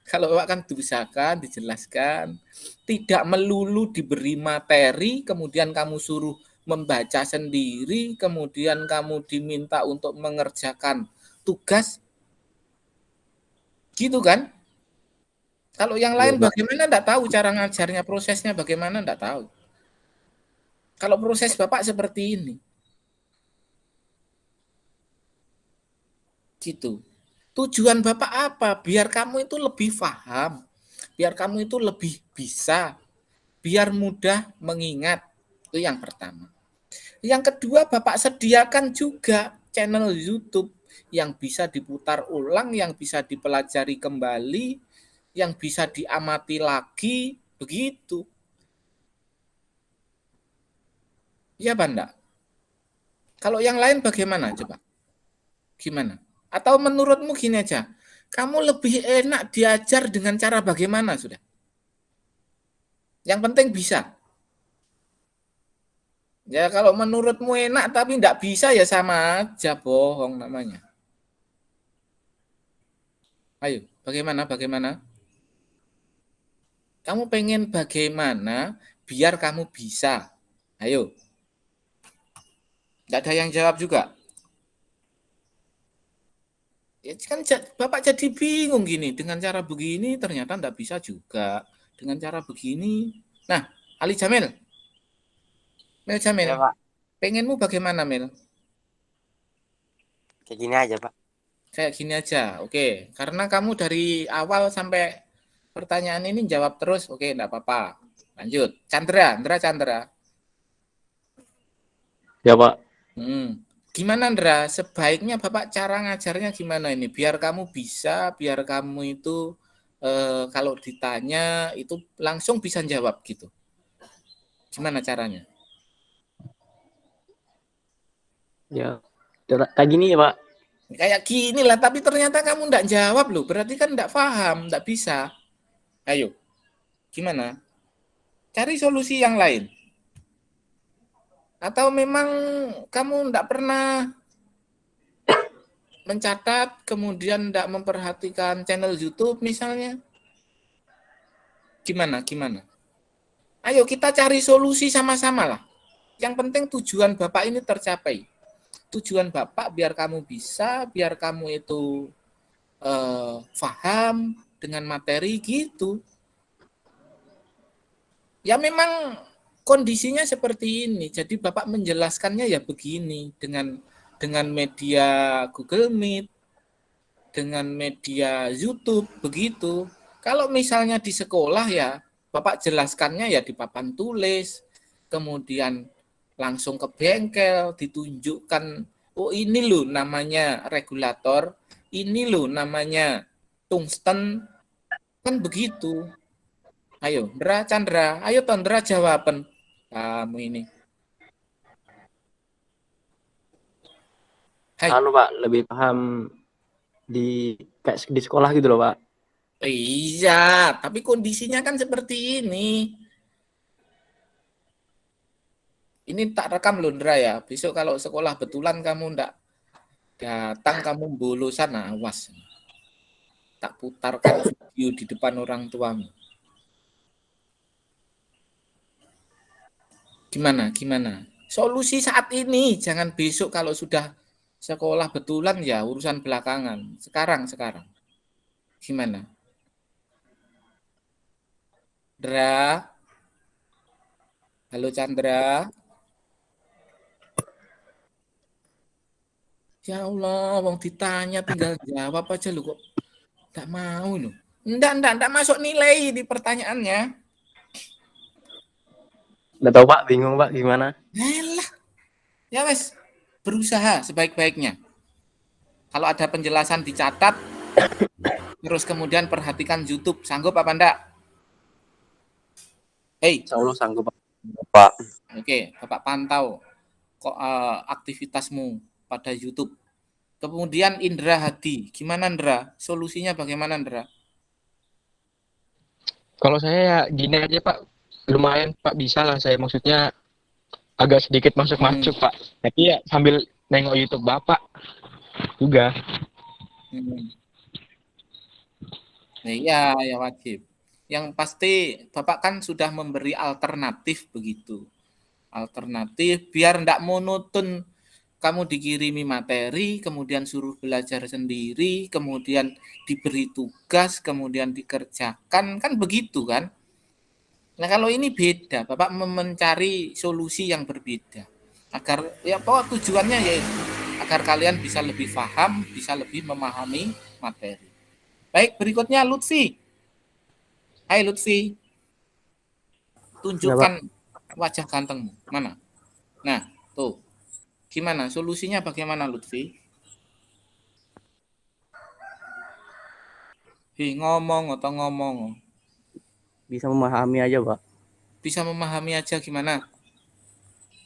Kalau Bapak kan diusahakan, dijelaskan. Tidak melulu diberi materi, kemudian kamu suruh membaca sendiri, kemudian kamu diminta untuk mengerjakan tugas. Gitu kan? Kalau yang lain bagaimana enggak tahu cara ngajarnya, prosesnya bagaimana enggak tahu. Kalau proses Bapak seperti ini. Gitu. Tujuan Bapak apa? Biar kamu itu lebih paham, biar kamu itu lebih bisa, biar mudah mengingat. Itu yang pertama. Yang kedua, Bapak sediakan juga channel YouTube yang bisa diputar ulang, yang bisa dipelajari kembali, yang bisa diamati lagi, begitu. Iya, Pak enggak? Kalau yang lain bagaimana coba? Gimana? Atau menurutmu gini aja, kamu lebih enak diajar dengan cara bagaimana sudah? Yang penting bisa. Ya kalau menurutmu enak tapi enggak bisa ya sama aja bohong namanya. Ayo, bagaimana? Kamu pengen bagaimana biar kamu bisa? Ayo. Enggak ada yang jawab juga. Ya kan Bapak jadi bingung gini, dengan cara begini ternyata enggak bisa juga. Dengan cara begini. Nah, Ali Jamil. Mel Jamil. Ya, Pak. Pengenmu bagaimana, Mel? Kayak gini aja, Pak. Kayak gini aja. Oke, karena kamu dari awal sampai pertanyaan ini jawab terus. Oke, enggak apa-apa. Lanjut. Chandra. Ya, Pak. Gimana, Ndra? Sebaiknya Bapak cara ngajarnya gimana ini? Biar kamu bisa, biar kamu itu kalau ditanya itu langsung bisa jawab gitu. Gimana caranya? Ya, kayak gini ya, Pak. Kayak gini lah, tapi ternyata kamu enggak jawab loh. Berarti kan enggak paham, enggak bisa. Ayo, gimana? Cari solusi yang lain. Atau memang kamu enggak pernah mencatat, kemudian tidak memperhatikan channel YouTube misalnya. Gimana? Ayo kita cari solusi sama-sama lah. Yang penting tujuan Bapak ini tercapai. Tujuan Bapak biar kamu bisa, biar kamu itu paham dengan materi gitu. Ya memang kondisinya seperti ini. Jadi Bapak menjelaskannya ya begini dengan media Google Meet, dengan media YouTube begitu. Kalau misalnya di sekolah ya Bapak jelaskannya ya di papan tulis, kemudian langsung ke bengkel, ditunjukkan, oh ini loh namanya regulator, ini loh namanya tungsten, kan begitu. Ayo, Chandra, ayo Tondra jawaban kamu ini. Hai. Anu Pak, lebih paham kayak di sekolah gitu loh Pak. Iya, tapi kondisinya kan seperti ini. Ini tak rekam Lundra ya. Besok kalau sekolah betulan kamu ndak datang, kamu bolosan, awas. Tak putarkan video di depan orang tuamu. Gimana? Solusi saat ini, jangan besok kalau sudah sekolah betulan ya urusan belakangan. Sekarang. Gimana? Dra? Halo Chandra? Ya Allah, wong ditanya tinggal jawab aja lu kok. Enggak mau lu. Enggak masuk nilai di pertanyaannya. Nggak tahu Pak, bingung Pak gimana. Yalah. Ya wes, berusaha sebaik-baiknya. Kalau ada penjelasan dicatat, terus kemudian perhatikan YouTube. Sanggup apa enggak? Insya Allah sanggup, Pak. Oke, Bapak pantau kok aktivitasmu pada YouTube. Kemudian Indra Hadi, gimana Indra? Solusinya bagaimana Indra? Kalau saya ya gini aja Pak, lumayan Pak, bisa lah saya, maksudnya agak sedikit masuk Pak. Tapi ya sambil nengok YouTube Bapak juga. Nah, iya, ya wajib. Yang pasti Bapak kan sudah memberi alternatif begitu. Alternatif biar enggak monoton. Kamu dikirimi materi, kemudian suruh belajar sendiri, kemudian diberi tugas, kemudian dikerjakan, kan begitu kan? Nah kalau ini beda, Bapak mencari solusi yang berbeda. Agar, ya pokok tujuannya yaitu agar kalian bisa lebih paham, bisa lebih memahami materi. Baik, berikutnya Lutfi. Hai Lutfi. Tunjukkan wajah gantengmu. Mana? Nah, tuh. Gimana? Solusinya bagaimana, Lutfi? Ngomong atau ngomong? bisa memahami aja Pak Bisa memahami aja gimana?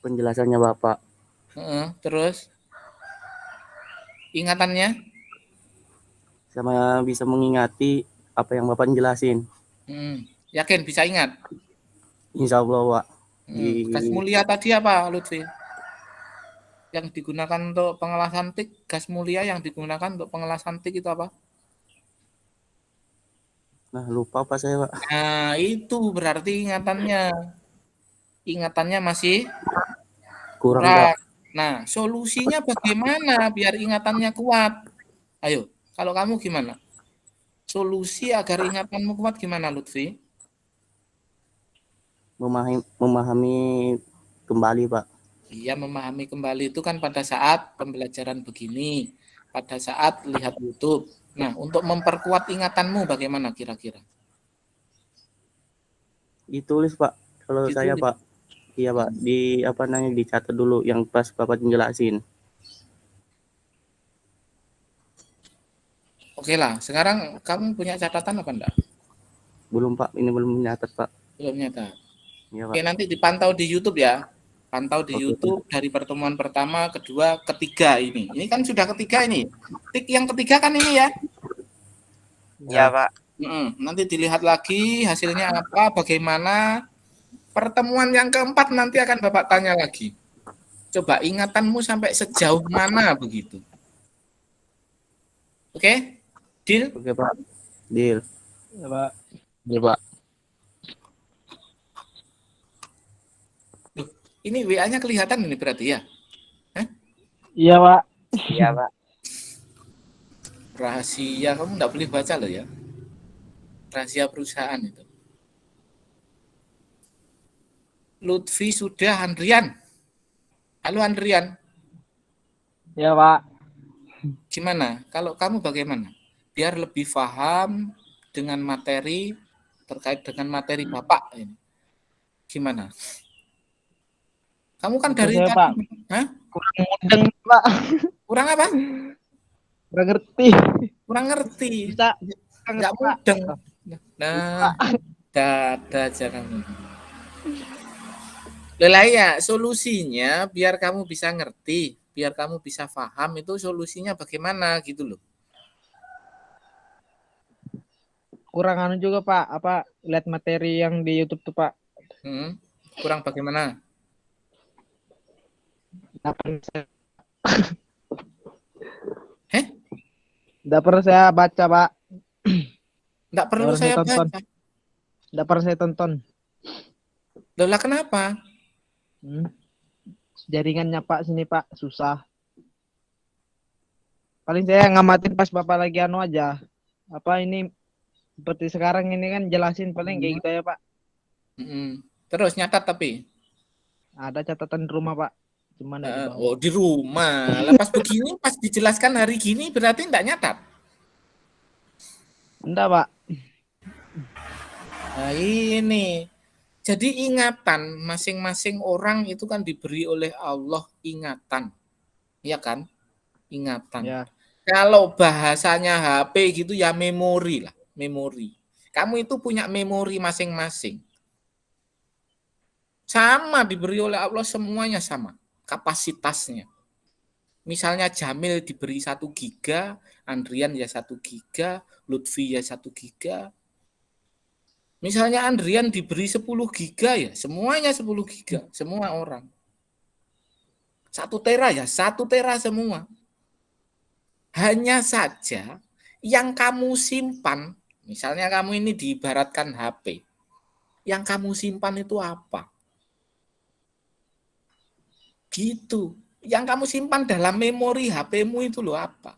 penjelasannya Bapak. Terus? Ingatannya? Sama bisa mengingati apa yang Bapak jelasin. Yakin bisa ingat? Insya Allah Pak. Gas mulia tadi apa, Lutfi? Yang digunakan untuk pengelasan tik, gas mulia yang digunakan untuk pengelasan tik itu apa? Nah, lupa Pak saya Pak. Nah, itu berarti ingatannya masih Kurang Pak. Nah, solusinya bagaimana biar ingatannya kuat? Ayo, kalau kamu gimana? Solusi agar ingatanmu kuat gimana, Lutfi? Memahami kembali Pak. Iya, memahami kembali itu kan pada saat pembelajaran begini, pada saat lihat YouTube. Nah, untuk memperkuat ingatanmu bagaimana kira-kira? Ditulis Pak. Kalau Ditulis. saya Pak. Iya Pak. Dicatat dulu yang pas Bapak jelasin. Oke lah, sekarang kamu punya catatan apa enggak? Belum Pak. Ini belum menyatat Pak. Belum nyatat. Iya Pak. Oke, nanti dipantau di YouTube ya. Pantau di YouTube dari pertemuan pertama, kedua, ketiga ini. Ini kan sudah ketiga ini. Tik yang ketiga kan ini ya? Ya Pak. Nanti dilihat lagi hasilnya apa, bagaimana. Pertemuan yang keempat nanti akan Bapak tanya lagi. Coba ingatanmu sampai sejauh mana begitu. Oke? Deal? Oke, Pak. Deal. Ya, Pak. Ya, Pak. Loh, ini WA-nya kelihatan ini berarti ya? Iya, Pak. Iya, Pak. Rahasia, kamu nggak boleh baca loh ya. Rahasia perusahaan itu. Lutfi sudah, Andrian. Halo Andrian, Ya, Pak. gimana? Kalau kamu bagaimana? Biar lebih paham dengan materi terkait dengan materi Bapak ini. Gimana? Kamu kan dari Saya, tadi, Pak, hah? kurang mudeng, Pak. Kurang apa? Kurang ngerti. Kurang ngerti. Bisa Nggak Pak. mudeng. Nah, dada aja kamu. Lah ya, solusinya biar kamu bisa ngerti, biar kamu bisa paham itu solusinya bagaimana gitu loh. Kurang anu juga, Pak. Apa lihat materi yang di YouTube tuh, Pak. Kurang bagaimana? Nggak pernah saya baca, Pak. Nggak perlu Nggak pernah saya saya tonton. baca. Nggak pernah saya tonton. Loh, lah kenapa? Jaringannya, Pak, sini, Pak. Susah. Paling saya ngamatin pas Bapak lagi anu aja. Apa ini seperti sekarang ini kan jelasin paling kayak gitu ya, Pak. Terus nyatat tapi Ada catatan di rumah, Pak. Cuman di bawah. oh di rumah. Lepas begini pas dijelaskan hari gini berarti enggak nyatat. Enggak, Pak. Nah, ini. Jadi ingatan masing-masing orang itu kan diberi oleh Allah ingatan. Iya kan? Ingatan. Ya. Kalau bahasanya HP gitu ya memori lah, memori. Kamu itu punya memori masing-masing. Sama diberi oleh Allah semuanya sama kapasitasnya. Misalnya Jamil diberi 1 giga, Andrian ya 1 giga, Lutfi ya 1 giga. Misalnya Andrian diberi 10 giga ya, semuanya 10 giga, semua orang. 1 tera ya, 1 tera semua. Hanya saja yang kamu simpan, misalnya kamu ini diibaratkan HP. Yang kamu simpan itu apa? Gitu. Yang kamu simpan dalam memori HP-mu itu loh apa?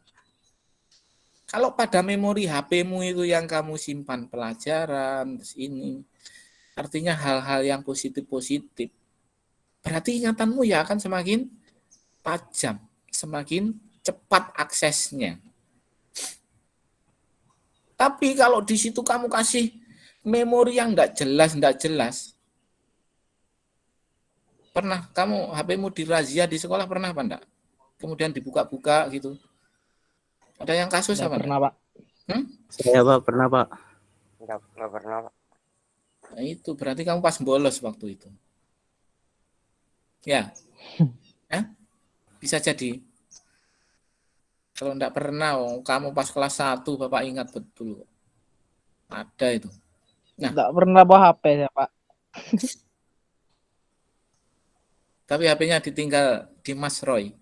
Kalau pada memori HP-mu itu yang kamu simpan pelajaran, terus ini, artinya hal-hal yang positif-positif, berarti ingatanmu ya akan semakin tajam, semakin cepat aksesnya. Tapi kalau di situ kamu kasih memori yang enggak jelas, pernah kamu HP-mu dirazia di sekolah pernah apa enggak? Kemudian dibuka-buka gitu. Ada yang kasus Nggak apa? pernah, Pak. Saya, Pak, pernah, Pak. Nggak pernah, Pak. Nah, itu berarti kamu pas bolos waktu itu. Ya. Bisa jadi. Kalau enggak pernah, kamu pas kelas 1 Bapak ingat betul. Ada itu. Nah, Nggak pernah bawa HP ya, Pak. tapi HP-nya ditinggal di Mas Roy.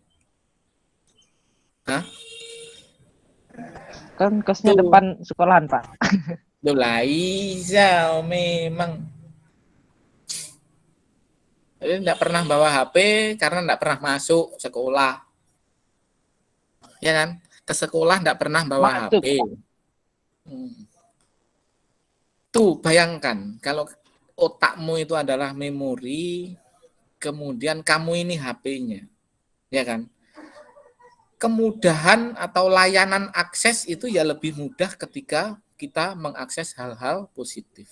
Hah? Kan kosnya Tuh. depan sekolahan, Pak. Loh lah iya, memang. Jadi enggak pernah bawa HP karena enggak pernah masuk sekolah. Ya kan? Ke sekolah enggak pernah bawa Masuk. HP. Tuh, bayangkan kalau otakmu itu adalah memori, kemudian kamu ini HP-nya. Ya kan? Kemudahan atau layanan akses itu ya lebih mudah ketika kita mengakses hal-hal positif.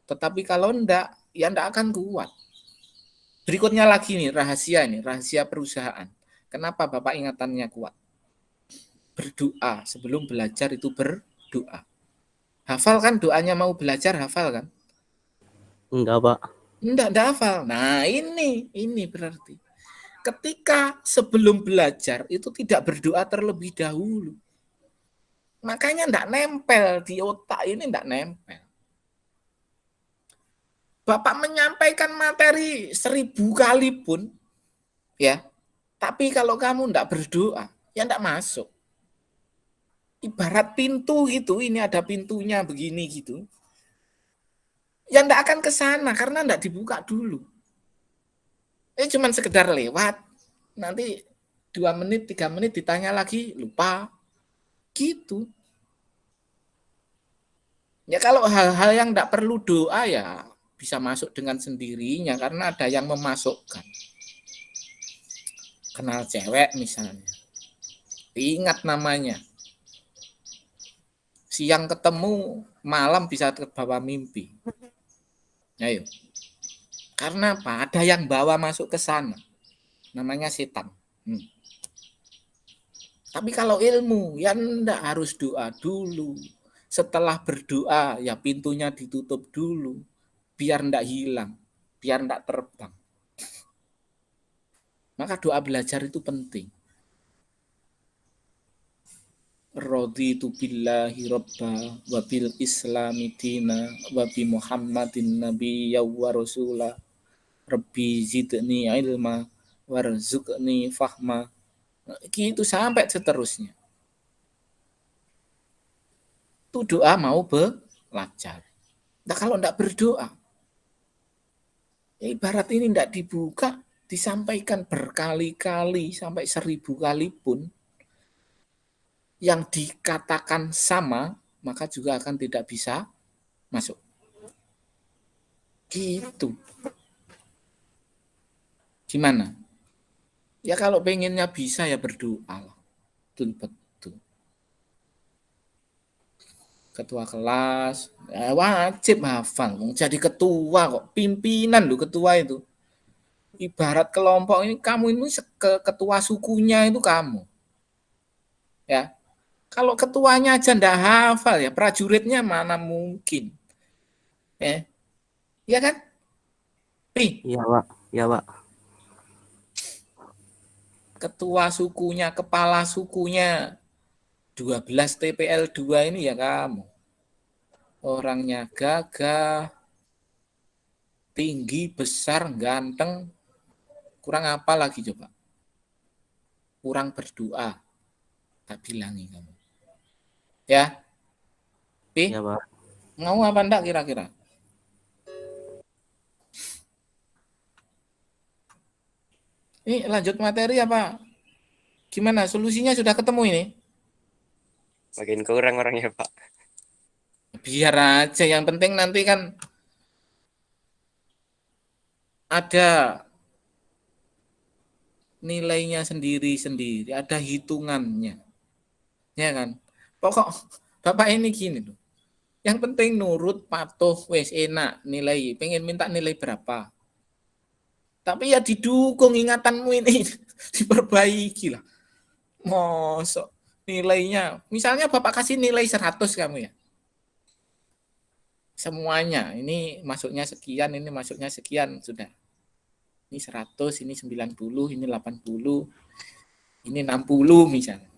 Tetapi kalau enggak, ya enggak akan kuat. Berikutnya lagi nih, rahasia perusahaan. Kenapa Bapak ingatannya kuat? Berdoa, sebelum belajar itu berdoa. Hafal kan doanya mau belajar, hafal kan? Enggak, Pak. Enggak hafal. Nah, ini berarti ketika sebelum belajar itu tidak berdoa terlebih dahulu. Makanya enggak nempel di otak ini, enggak nempel. Bapak menyampaikan materi 1000 kali pun, ya, tapi kalau kamu enggak berdoa, ya enggak masuk. ibarat pintu gitu, ini ada pintunya begini gitu. Ya enggak akan ke sana karena enggak dibuka dulu. Cuman sekedar lewat, nanti 2 menit, 3 menit ditanya lagi, lupa. Gitu. Ya kalau hal-hal yang enggak perlu doa ya bisa masuk dengan sendirinya karena ada yang memasukkan. Kenal cewek misalnya. Ingat namanya. Siang ketemu, malam bisa terbawa mimpi. Ayo. Karena apa? Ada yang bawa masuk ke sana. Namanya setan. Tapi kalau ilmu, ya enggak harus doa dulu. Setelah berdoa, ya pintunya ditutup dulu. Biar enggak hilang. Biar enggak terbang. Maka doa belajar itu penting. Raditu billahi rabba wa bil islami dina wa bi muhammadin nabiyya wa rasula rabbi zidni ilma warzuqni fahma. Gitu sampai seterusnya. Itu doa mau belajar. Nah kalau enggak berdoa, ibarat ini enggak dibuka, disampaikan berkali-kali sampai 1000 kali pun, yang dikatakan sama, maka juga akan tidak bisa masuk. Gitu. Gimana? Ya kalau pengennya bisa ya berdoa. Betul-betul. Ketua kelas, ya wajib hafal. Jadi ketua kok, pimpinan loh ketua itu. Ibarat kelompok ini, kamu ini ketua sukunya itu kamu. Ya, kalau ketuanya aja ndak hafal ya prajuritnya mana mungkin. Ya kan? Iya, Pak. Iya, Pak. Ketua sukunya, kepala sukunya 12 TPL 2 ini ya kamu. Orangnya gagah, tinggi, besar, ganteng. Kurang apa lagi coba? Kurang berdoa. Tak bilangi kamu. Ya? Iya, Pak. Mau apa enggak kira-kira? Ini lanjut materi apa? Gimana? Solusinya sudah ketemu ini? Makin kurang orangnya, Pak. Biar aja. Yang penting nanti kan ada nilainya sendiri-sendiri. Ada hitungannya. Ya kan? Pokok Bapak ini gini loh. Yang penting nurut, patuh, wes enak nilai. Pengen minta nilai berapa? Tapi ya didukung ingatanmu ini diperbaiki lah. Mosok nilainya. Misalnya Bapak kasih nilai 100 kamu ya. Semuanya. Ini masuknya sekian, ini masuknya sekian sudah. Ini 100, ini 90, ini 80, ini 60 misalnya.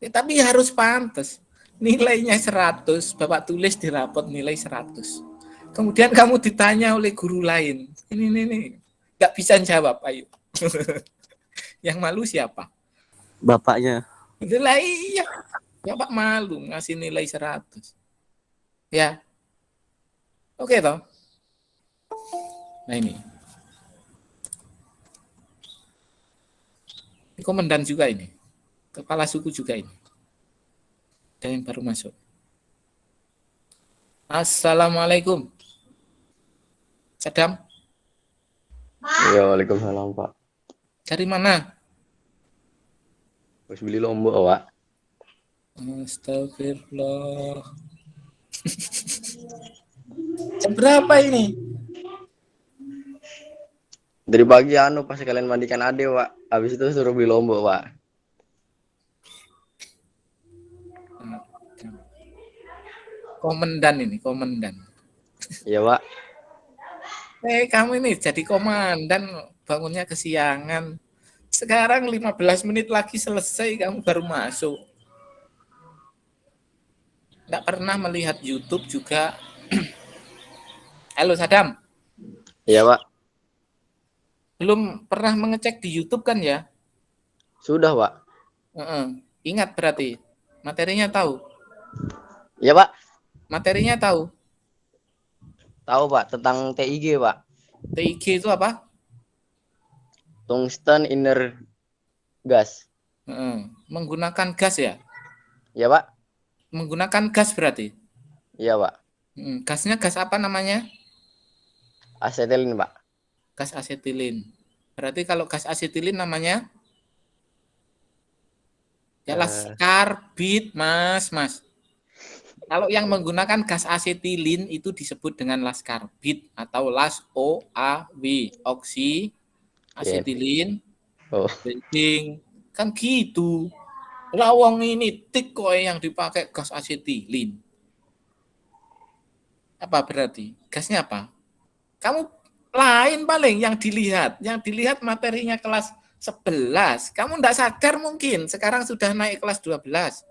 Tapi harus pantas. Nilainya 100, Bapak tulis di rapot nilai 100. Kemudian kamu ditanya oleh guru lain. Ini. Nggak bisa jawab, ayo. Yang malu siapa? Bapaknya. Itulah iya. Bapak malu ngasih nilai 100. Ya. Oke toh. Nah ini. Ini komandan juga ini. Kepala suku juga ini. Ada yang baru masuk. Assalamualaikum. Sadam. Iya, waalaikumsalam Pak. Dari mana? Habis beli lombok Pak. Astagfirullah. Jam berapa ini? Dari pagi pas kalian mandikan ade Pak. Habis itu suruh beli lombok Pak. Komandan ini, komandan. Iya Pak. Kamu ini jadi komandan, bangunnya kesiangan. Sekarang 15 menit lagi selesai, kamu baru masuk. Nggak pernah melihat YouTube juga. Halo Sadam. Iya Pak. Belum pernah mengecek di YouTube kan ya? Sudah Pak. Ingat berarti. Materinya tahu? Iya, Pak. Materinya tahu? Tahu, Pak, tentang TIG, Pak. TIG itu apa? Tungsten inner gas. Menggunakan gas ya? Iya, Pak. Menggunakan gas berarti? Iya, Pak. Gasnya gas apa namanya? Asetilin, Pak. Gas asetilin. Berarti kalau gas asetilin namanya? Ya laskarbit, Mas. Kalau yang menggunakan gas asetilin itu disebut dengan laskarbit atau LAS-OAW, oksi asetilin benzing. Kan gitu. Lawang ini tik kok yang dipakai gas asetilin. Apa berarti? Gasnya apa? Kamu lain paling yang dilihat. Yang dilihat materinya kelas 11. Kamu enggak sadar mungkin. Sekarang sudah naik kelas 12.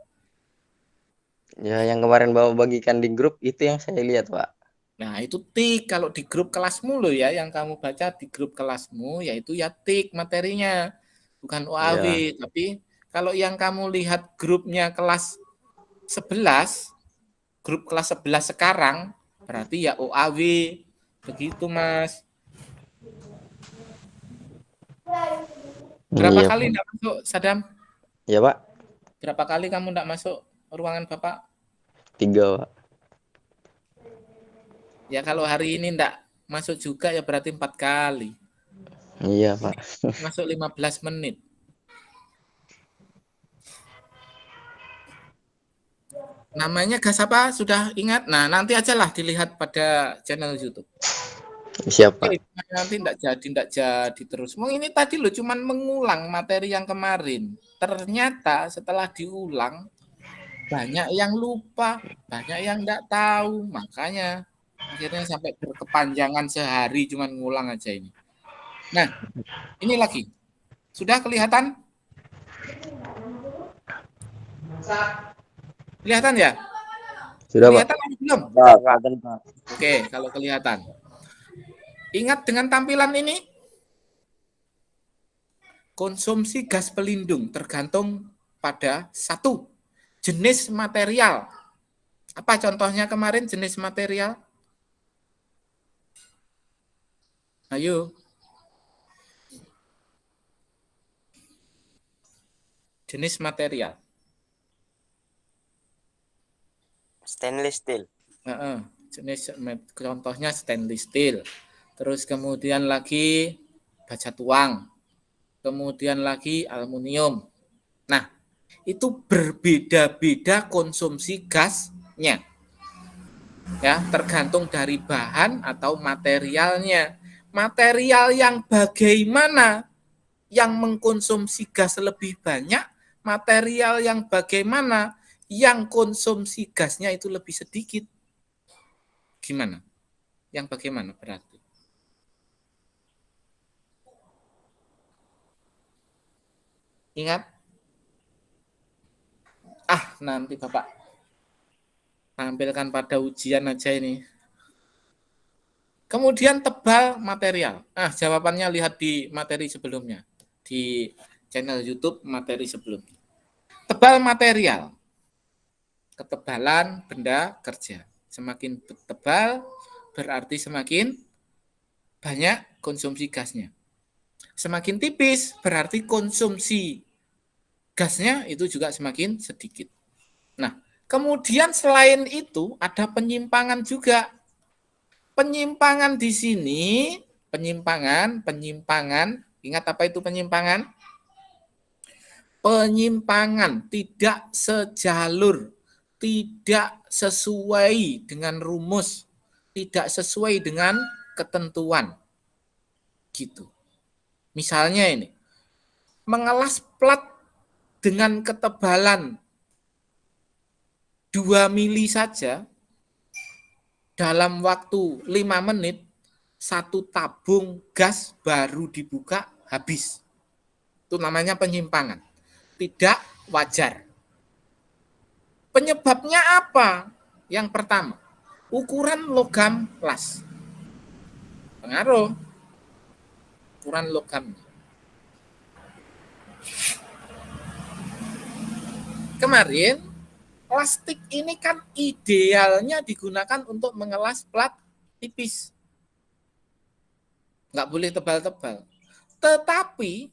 Ya, yang kemarin Bapak bagikan di grup itu yang saya lihat, Pak. Nah, itu tik. Kalau di grup kelasmu loh ya, yang kamu baca di grup kelasmu, yaitu ya tik materinya. Bukan OAW. Ya. Tapi kalau yang kamu lihat grupnya kelas 11, grup kelas 11 sekarang, berarti ya OAW. Begitu, Mas. Berapa kali enggak masuk, Sadam? Iya, Pak. Berapa kali kamu enggak masuk ruangan Bapak? 3, Pak. Ya kalau hari ini enggak masuk juga ya berarti 4 kali. Iya, Pak. Masuk 15 menit. Namanya gas apa? Sudah ingat? Nah, nanti ajalah dilihat pada channel YouTube. Siapa? Nanti enggak jadi terus. Ini tadi lo cuman mengulang materi yang kemarin. Ternyata setelah diulang banyak yang lupa, banyak yang enggak tahu. Makanya akhirnya sampai berkepanjangan sehari cuman ngulang aja ini. Nah, ini lagi. Sudah kelihatan? Kelihatan ya? Sudah, kelihatan Pak. Belum? Pak. Oke, kalau kelihatan. Ingat dengan tampilan ini? Konsumsi gas pelindung tergantung pada satu, jenis material. Apa contohnya kemarin jenis material? Ayo. Jenis material. Stainless steel. Jenis contohnya stainless steel. Terus kemudian lagi baja tuang. Kemudian lagi aluminium. Nah, itu berbeda-beda konsumsi gasnya. Ya, tergantung dari bahan atau materialnya. Material yang bagaimana yang mengkonsumsi gas lebih banyak, material yang bagaimana yang konsumsi gasnya itu lebih sedikit. Gimana? Yang bagaimana berarti? Ingat? Nanti Bapak tampilkan pada ujian aja ini. Kemudian tebal material. Jawabannya lihat di materi sebelumnya. Di channel YouTube materi sebelumnya. Tebal material. Ketebalan benda kerja. Semakin tebal berarti semakin banyak konsumsi gasnya. Semakin tipis berarti konsumsi gasnya itu juga semakin sedikit. Nah, kemudian selain itu ada penyimpangan juga. Penyimpangan di sini, penyimpangan, ingat apa itu penyimpangan? Penyimpangan tidak sejalur, tidak sesuai dengan rumus, tidak sesuai dengan ketentuan. Gitu. Misalnya ini, mengelas plat dengan ketebalan 2 mili saja, dalam waktu 5 menit, 1 tabung gas baru dibuka, habis. Itu namanya penyimpangan. Tidak wajar. Penyebabnya apa? Yang pertama, ukuran logam las. Pengaruh. Ukuran logam. Kemarin plastik ini kan idealnya digunakan untuk mengelas plat tipis. Nggak boleh tebal-tebal. Tetapi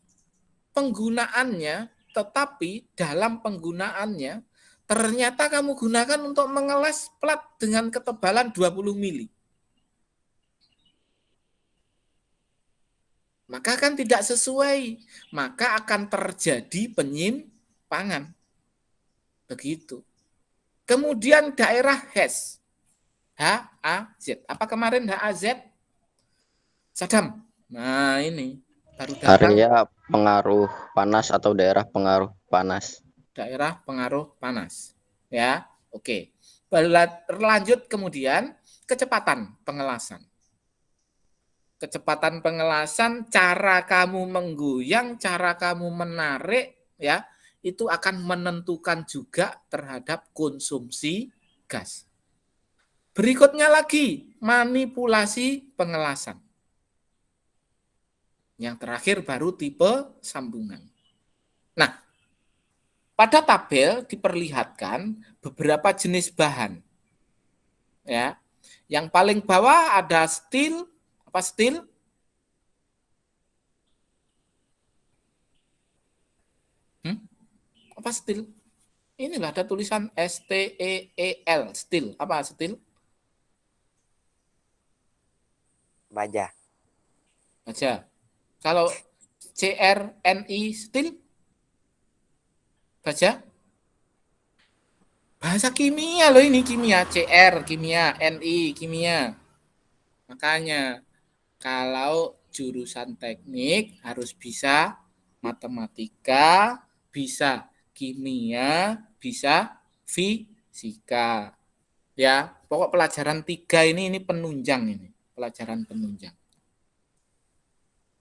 dalam penggunaannya, ternyata kamu gunakan untuk mengelas plat dengan ketebalan 20 mili. Maka kan tidak sesuai. Maka akan terjadi penyimpangan. Begitu. Kemudian daerah HAZ. HAZ. Apa kemarin HAZ? Sadam. Nah ini. Baru datang. Area pengaruh panas atau daerah pengaruh panas. Daerah pengaruh panas. Ya, oke. Berlanjut kemudian kecepatan pengelasan. Kecepatan pengelasan, cara kamu menggoyang, cara kamu menarik, ya, itu akan menentukan juga terhadap konsumsi gas. Berikutnya lagi, manipulasi pengelasan. Yang terakhir baru tipe sambungan. Nah, pada tabel diperlihatkan beberapa jenis bahan. Ya. Yang paling bawah ada steel. Apa steel? Apa steel? Inilah ada tulisan STEEL, steel. Apa steel? Baja. Baja. Kalau CRNI steel? Baja? Bahasa kimia loh ini, kimia. CR, kimia. NI, kimia. Makanya, kalau jurusan teknik harus bisa matematika, bisa kimia, bisa fisika. Ya, pokok pelajaran 3 ini penunjang ini, pelajaran penunjang.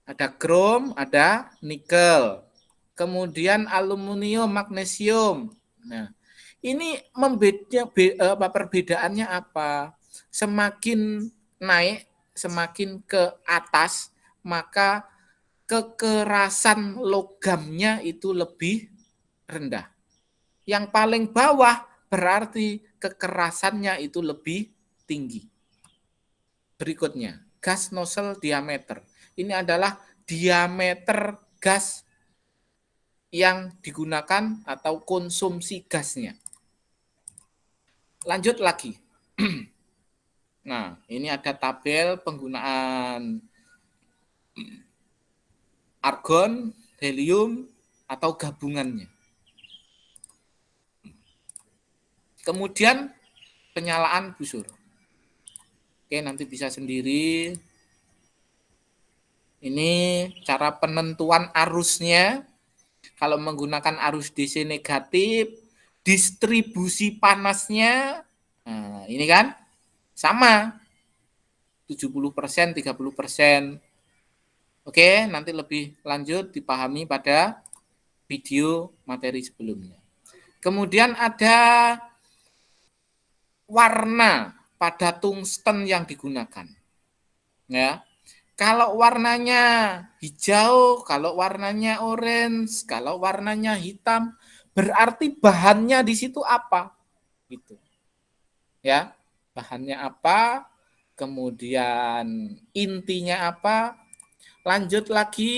Ada krom, ada nikel. Kemudian aluminium, magnesium. Nah, ini perbedaannya apa? Semakin naik, semakin ke atas, maka kekerasan logamnya itu lebih rendah. Yang paling bawah berarti kekerasannya itu lebih tinggi. Berikutnya, gas nozzle diameter. Ini adalah diameter gas yang digunakan atau konsumsi gasnya. Lanjut lagi. Nah, ini ada tabel penggunaan argon, helium, atau gabungannya. Kemudian penyalaan busur. Oke, nanti bisa sendiri. Ini cara penentuan arusnya. Kalau menggunakan arus DC negatif, distribusi panasnya, nah ini kan sama. 70%, 30%. Oke, nanti lebih lanjut dipahami pada video materi sebelumnya. Kemudian ada warna pada tungsten yang digunakan. Ya. Kalau warnanya hijau, kalau warnanya orange, kalau warnanya hitam, berarti bahannya di situ apa? Gitu. Ya, bahannya apa? Kemudian intinya apa? Lanjut lagi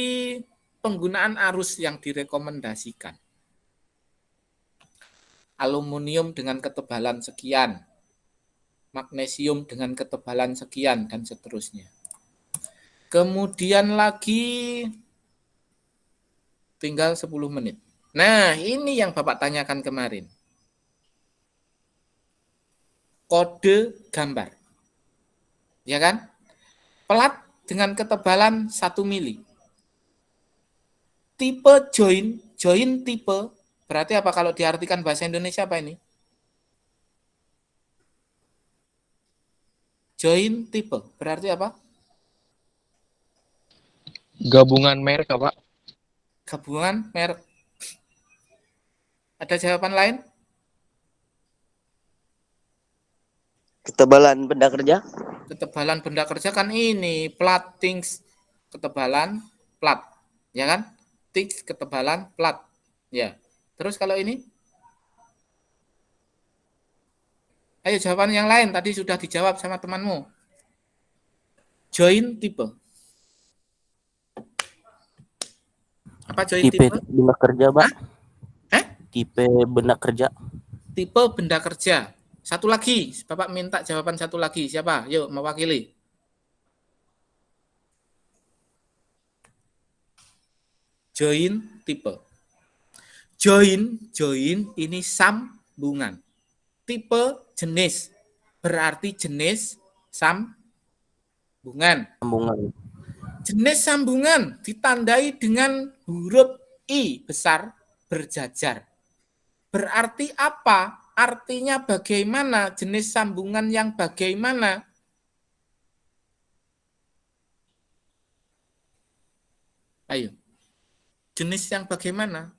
penggunaan arus yang direkomendasikan. Aluminium dengan ketebalan sekian, magnesium dengan ketebalan sekian, dan seterusnya. Kemudian lagi tinggal 10 menit. Nah, ini yang Bapak tanyakan kemarin. Kode gambar. Ya kan? Plat dengan ketebalan 1 mili. Tipe join tipe, berarti apa kalau diartikan bahasa Indonesia apa ini? Join tipe, berarti apa? Gabungan merek, Pak. Gabungan merek. Ada jawaban lain? Ketebalan benda kerja. Ketebalan benda kerja kan ini, plat, things, ketebalan, plat. Ya kan? Things, ketebalan, plat. Ya. Terus kalau ini? Ayo jawaban yang lain tadi sudah dijawab sama temanmu. Join tipe. Apa join Tipe tipe? benda kerja, Pak. Hah? Tipe benda kerja. Tipe benda kerja. Satu lagi, Bapak minta jawaban satu lagi. Siapa? Yuk, mewakili. Join tipe. Join ini sambungan. Tipe jenis. Berarti jenis sambungan. Jenis sambungan ditandai dengan huruf I besar berjajar. Berarti apa? Artinya bagaimana? Jenis sambungan yang bagaimana? Ayo. Jenis yang bagaimana?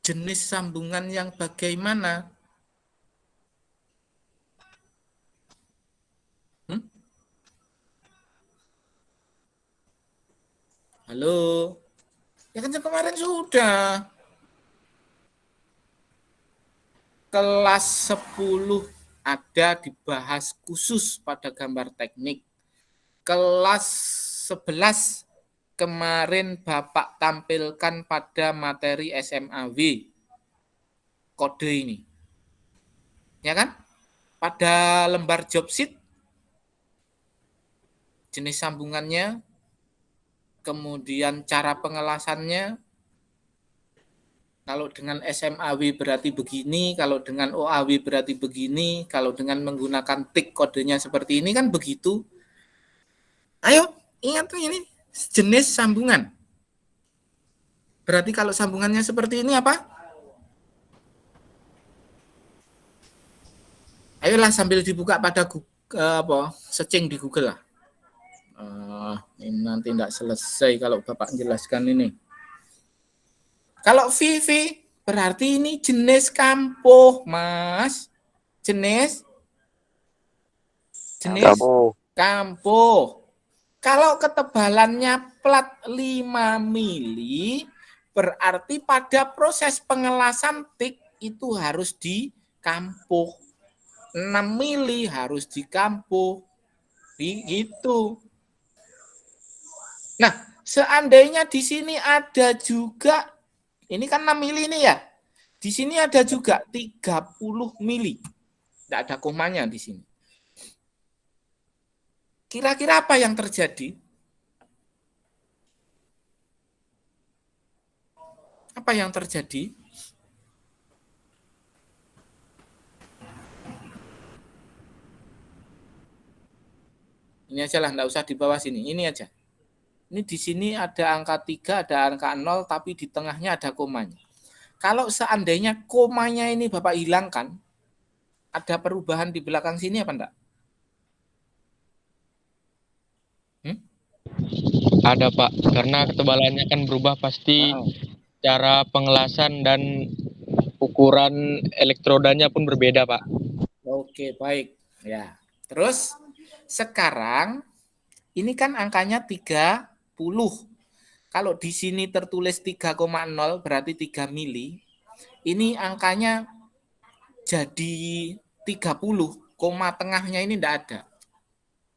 Jenis sambungan yang bagaimana? Halo? Ya kan kemarin sudah. Kelas 10 ada dibahas khusus pada gambar teknik. Kelas 11 kemarin Bapak tampilkan pada materi SMAW. Kode ini. Ya kan? Pada lembar job sheet jenis sambungannya, kemudian cara pengelasannya. Kalau dengan SMAW berarti begini, kalau dengan OAW berarti begini, kalau dengan menggunakan tik kodenya seperti ini kan begitu. Ayo, ingat ini jenis sambungan. Berarti kalau sambungannya seperti ini apa? Ayolah sambil dibuka pada Google, searching di Google lah. Ini nanti tidak selesai kalau Bapak jelaskan ini. Kalau VV berarti ini jenis kampuh, Mas. Jenis kampuh. Kalau ketebalannya plat 5 mili, berarti pada proses pengelasan tik itu harus dikampuh. 6 mili harus dikampuh. Begitu. Nah, seandainya di sini ada juga, ini kan 6 mili ini ya. Di sini ada juga 30 mili. Tidak ada komanya di sini. Kira-kira apa yang terjadi? Apa yang terjadi? Ini aja lah, enggak usah di bawah sini. Ini aja. Ini di sini ada angka 3, ada angka 0, tapi di tengahnya ada komanya. Kalau seandainya komanya ini Bapak hilangkan, ada perubahan di belakang sini apa enggak? Ada Pak, karena ketebalannya kan berubah pasti cara pengelasan dan ukuran elektrodanya pun berbeda Pak. Oke, baik. Ya. Terus sekarang ini kan angkanya 30. Kalau di sini tertulis 3,0 berarti 3 mili. Ini angkanya jadi 30, koma tengahnya ini enggak ada.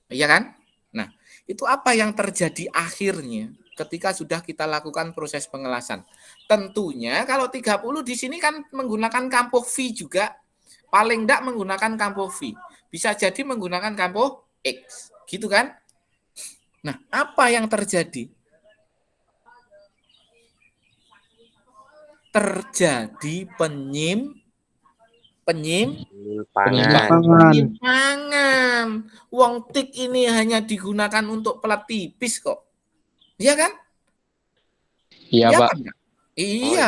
Iya kan? Nah, itu apa yang terjadi akhirnya ketika sudah kita lakukan proses pengelasan? Tentunya kalau 30 di sini kan menggunakan kampuh V juga, paling enggak menggunakan kampuh V. Bisa jadi menggunakan kampuh X, gitu kan? Nah, apa yang terjadi? Terjadi penyimpangan. Wong tik ini hanya digunakan untuk pelat tipis kok. Iya kan? Iya, Ya, Pak. kan? Iya.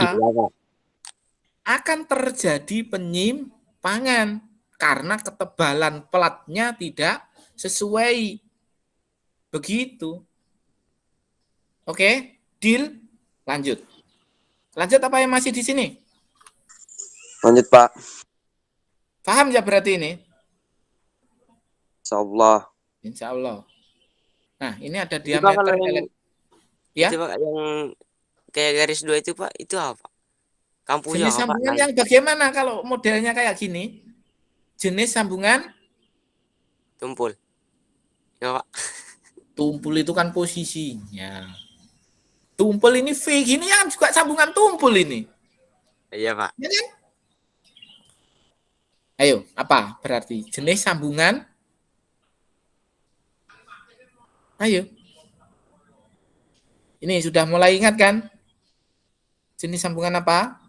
Akan terjadi penyimpangan karena ketebalan pelatnya tidak sesuai. Begitu. Oke, deal. Lanjut. Lanjut apa yang masih di sini? Lanjut, Pak. Paham ya berarti ini? Insyaallah. Insya Allah. Nah, ini ada Itu, Pak, diameter kalau yang, ya. itu, Pak, yang kayak garis 2 itu Pak, itu apa? Kampusnya Jenis apa, Pak? sambungan yang bagaimana kalau modelnya kayak gini? Jenis sambungan Tumpul. Ya, Pak. tumpul itu kan posisinya. Tumpul ini V gini kan juga sambungan tumpul ini. Iya, Pak. Ya kan? Ayo, apa berarti? Jenis sambungan? Ayo. Ini sudah mulai ingat kan? Jenis sambungan apa?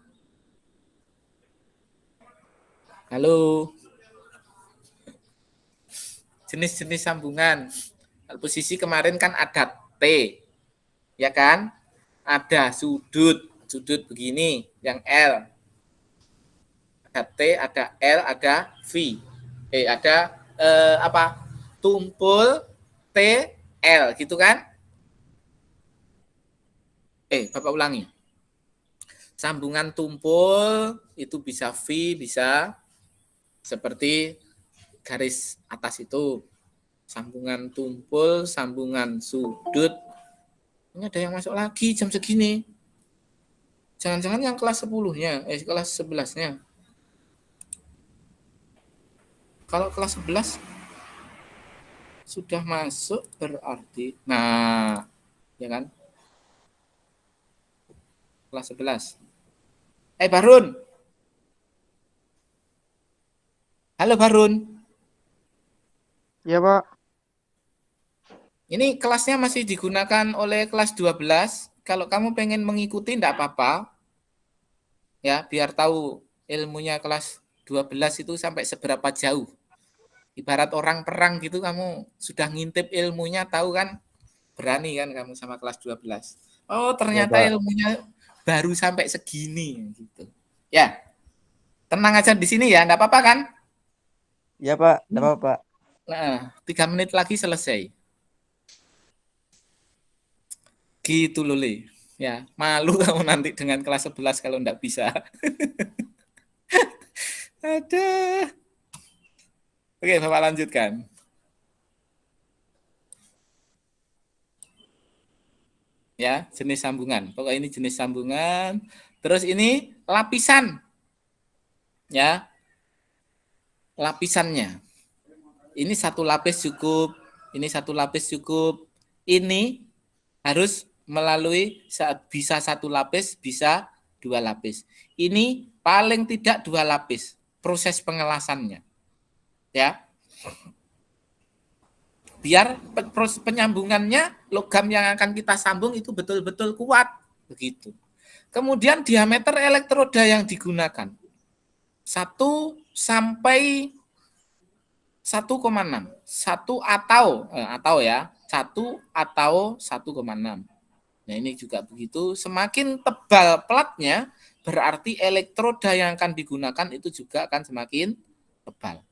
Halo. Jenis-jenis sambungan. Posisi kemarin kan ada T. Ya kan? Ada sudut begini yang L. Ada T, ada L, ada V. Ada apa? Tumpul T, L gitu kan? Bapak ulangi. Sambungan tumpul itu bisa V, bisa seperti garis atas itu. Sambungan tumpul, sambungan sudut. Ini ada yang masuk lagi jam segini. Jangan-jangan yang kelas 10-nya, kelas 11-nya. Kalau kelas 11 sudah masuk berarti, nah, ya kan? Kelas 11. Barun. Halo Barun. Iya, Pak. Ini kelasnya masih digunakan oleh kelas 12. Kalau kamu pengen mengikuti enggak apa-apa. Ya, biar tahu ilmunya kelas 12 itu sampai seberapa jauh. Ibarat orang perang gitu, kamu sudah ngintip ilmunya, tahu kan? Berani kan kamu sama kelas 12. Oh, ternyata Ya, Pak. ilmunya baru sampai segini gitu. Ya. Tenang aja di sini ya, enggak apa-apa kan? Iya, Pak. Enggak apa-apa. Nah, 3 menit lagi selesai. Gitu loh, Le. Ya, malu kamu nanti dengan kelas 11 kalau enggak bisa. Ada. Oke, Bapak lanjutkan. Ya, jenis sambungan. Pokoknya ini jenis sambungan. Terus ini lapisan. Ya. Lapisannya. Ini satu lapis cukup. Ini satu lapis cukup. Ini harus melalui bisa satu lapis, bisa 2 lapis. Ini paling tidak 2 lapis proses pengelasannya. Ya. Biar proses penyambungannya logam yang akan kita sambung itu betul-betul kuat, begitu. Kemudian diameter elektroda yang digunakan 1 sampai 1,6. 1 atau ya, 1 atau 1,6. Nah, ini juga begitu. Semakin tebal platnya, berarti elektroda yang akan digunakan itu juga akan semakin tebal.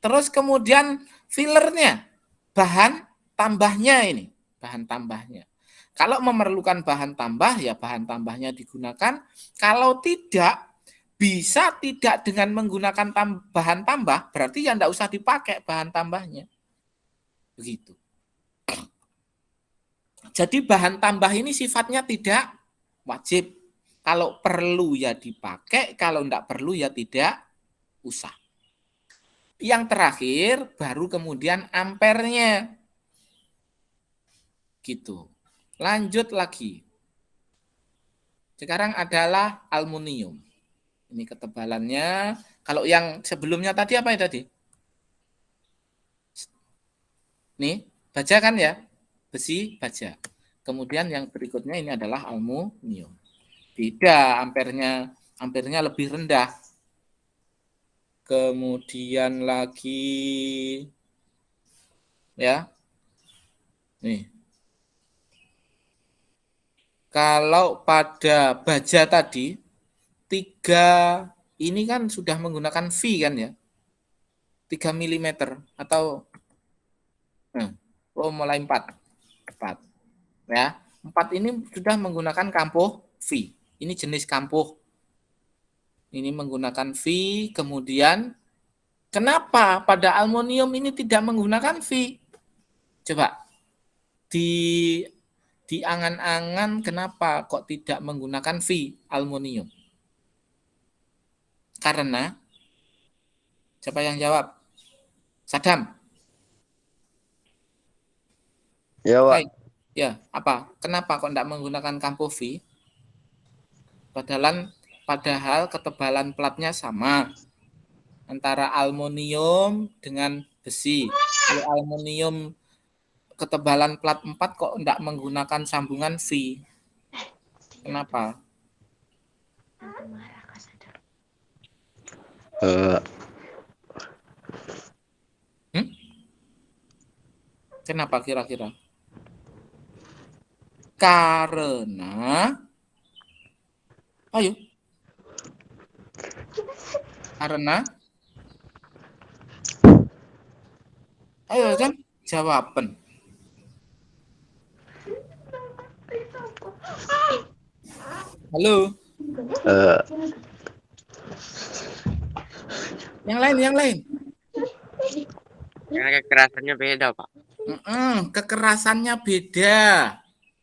Terus kemudian fillernya, bahan tambahnya ini, bahan tambahnya. Kalau memerlukan bahan tambah, ya bahan tambahnya digunakan. Kalau tidak, bisa tidak dengan menggunakan bahan tambah, berarti ya enggak usah dipakai bahan tambahnya. Begitu. Jadi bahan tambah ini sifatnya tidak wajib. Kalau perlu ya dipakai, kalau enggak perlu ya tidak usah. Yang terakhir baru kemudian ampernya. Gitu. Lanjut lagi. Sekarang adalah aluminium. Ini ketebalannya. Kalau yang sebelumnya tadi apa ya tadi? Nih, baja kan ya? Besi, baja. Kemudian yang berikutnya ini adalah aluminium. Beda ampernya lebih rendah. Kemudian lagi ya. Nih. Kalau pada baja tadi 3 ini kan sudah menggunakan V kan ya. 3 mm atau mulai 4 ya. 4 ini sudah menggunakan kampuh V. Ini jenis kampuh. Ini menggunakan V. Kemudian kenapa pada aluminium ini tidak menggunakan V? Coba di angan-angan kenapa kok tidak menggunakan V aluminium? Karena siapa yang jawab? Sadam. Ya, Pak. Hai. Ya, apa? Kenapa kok tidak menggunakan kampo V? Padahal ketebalan platnya sama antara aluminium dengan besi. Kalau aluminium ketebalan plat 4 kok tidak menggunakan sambungan V? Kenapa? Kenapa kira-kira? Karena ayo. Ayo kan jawaban. Halo. Yang lain. Karena kekerasannya beda, Pak. Kekerasannya beda.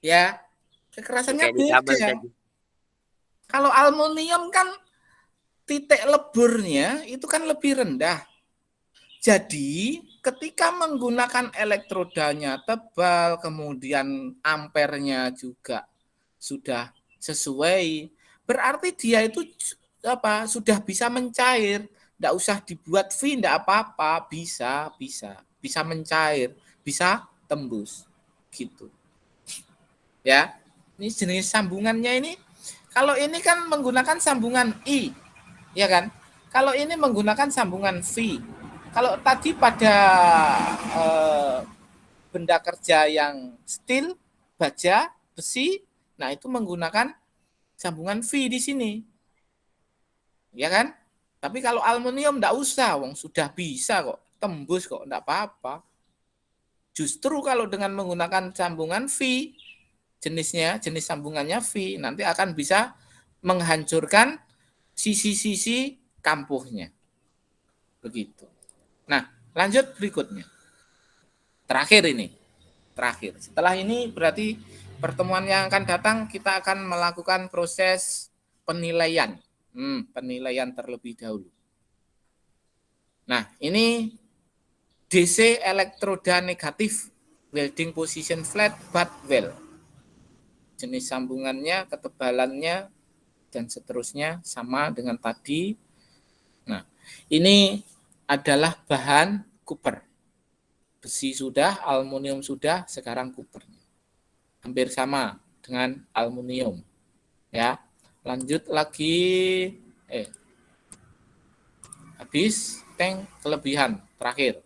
Ya. Kekerasannya Kayak di kabel beda. tadi. Kalau aluminium kan titik leburnya itu kan lebih rendah. Jadi ketika menggunakan elektrodanya tebal, kemudian ampernya juga sudah sesuai, berarti dia itu sudah bisa mencair. Tidak usah dibuat V, tidak apa-apa, bisa mencair, bisa tembus, gitu. Ya, ini jenis sambungannya ini. Kalau ini kan menggunakan sambungan I, ya kan? Kalau ini menggunakan sambungan V. Kalau tadi pada benda kerja yang steel, baja, besi, nah itu menggunakan sambungan V di sini. Ya kan? Tapi kalau aluminium enggak usah, wong sudah bisa kok, tembus kok, enggak apa-apa. Justru kalau dengan menggunakan sambungan V, jenis sambungannya V, nanti akan bisa menghancurkan sisi-sisi kampuhnya. Begitu. Nah, lanjut berikutnya. Terakhir. Setelah ini berarti pertemuan yang akan datang kita akan melakukan proses penilaian. Penilaian terlebih dahulu. Nah, ini DC elektroda negatif, welding position flat butt weld. Jenis sambungannya, ketebalannya, dan seterusnya sama dengan tadi. Nah, ini adalah bahan Cooper. Besi sudah, aluminium sudah, sekarang Coopernya. Hampir sama dengan aluminium. Ya, lanjut lagi. Habis tank kelebihan terakhir.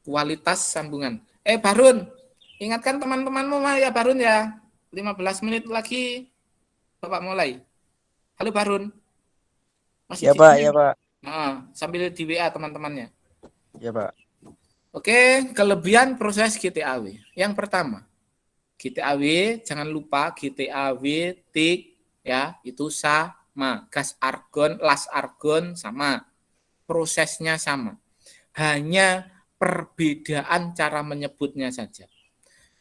Kualitas sambungan. Barun, ingatkan teman-temanmu ya Barun ya. 15 menit lagi Bapak mulai. Halo Barun. Masih Ya, Pak, ya, Pak. Nah, sambil di WA teman-temannya. Ya, Pak. Oke, kelebihan proses GTAW. Yang pertama, GTAW jangan lupa GTAW TIG ya, itu sama. Gas argon, las argon sama. Prosesnya sama. Hanya perbedaan cara menyebutnya saja.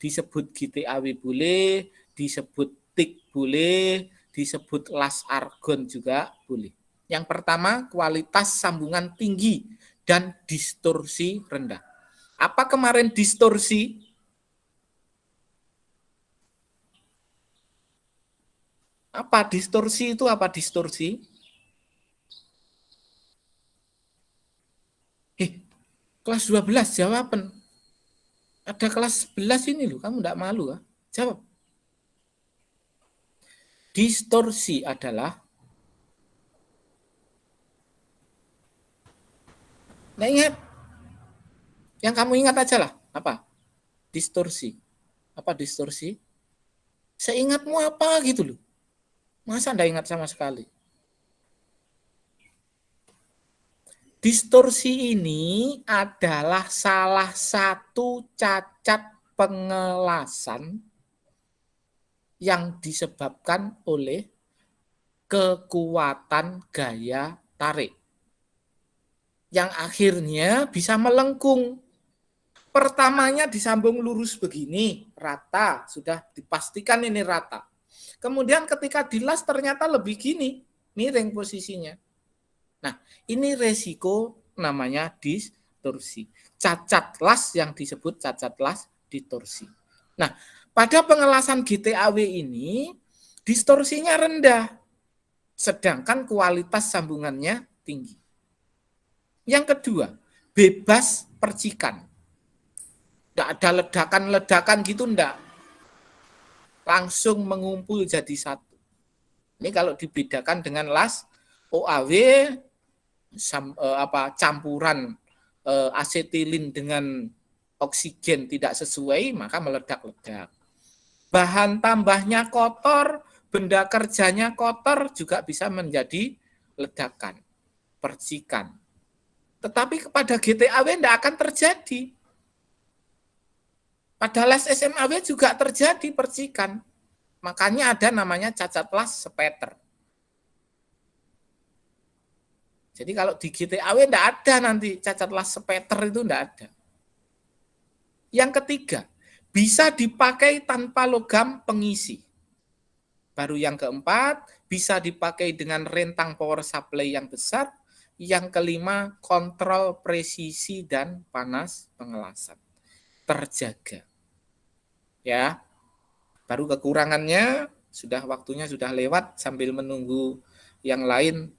Disebut GTAW boleh, disebut TIG boleh, disebut las argon juga boleh. Yang pertama, kualitas sambungan tinggi dan distorsi rendah. Apa kemarin distorsi? Apa distorsi itu? Apa distorsi? Kelas 12 jawaban. Ada kelas 11 ini loh, kamu enggak malu ah? Jawab. Distorsi adalah ingat. Yang kamu ingat aja lah. Apa? Distorsi. Apa distorsi? Seingatmu apa gitu loh. Masa enggak ingat sama sekali? Distorsi ini adalah salah satu cacat pengelasan yang disebabkan oleh kekuatan gaya tarik. Yang akhirnya bisa melengkung. Pertamanya disambung lurus begini, rata, sudah dipastikan ini rata. Kemudian ketika dilas ternyata lebih gini, miring posisinya. Nah, ini resiko namanya distorsi. Cacat las yang disebut cacat las distorsi. Nah, pada pengelasan GTAW ini distorsinya rendah, sedangkan kualitas sambungannya tinggi. Yang kedua, bebas percikan. Tidak ada ledakan-ledakan gitu, enggak. Langsung mengumpul jadi satu. Ini kalau dibedakan dengan las OAW, campuran asetilin dengan oksigen tidak sesuai, maka meledak-ledak. Bahan tambahnya kotor, benda kerjanya kotor, juga bisa menjadi ledakan, percikan. Tetapi kepada GTAW tidak akan terjadi. Pada las SMAW juga terjadi percikan. Makanya ada namanya cacat las spatter. Jadi kalau di GTAW tidak ada nanti cacat las spatter, itu tidak ada. Yang ketiga, bisa dipakai tanpa logam pengisi. Baru yang keempat, bisa dipakai dengan rentang power supply yang besar. Yang kelima, kontrol presisi dan panas pengelasan terjaga. Ya. Baru kekurangannya waktunya sudah lewat sambil menunggu yang lain.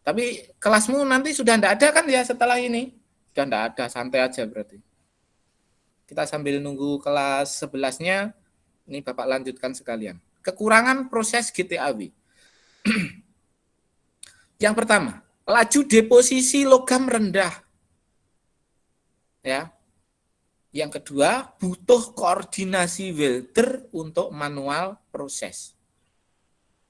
Tapi kelasmu nanti sudah tidak ada kan ya setelah ini? Sudah tidak ada, santai aja berarti. Kita sambil nunggu kelas 11-nya, ini Bapak lanjutkan sekalian. Kekurangan proses GTAW. Yang pertama, laju deposisi logam rendah. Ya. Yang kedua, butuh koordinasi welder untuk manual proses.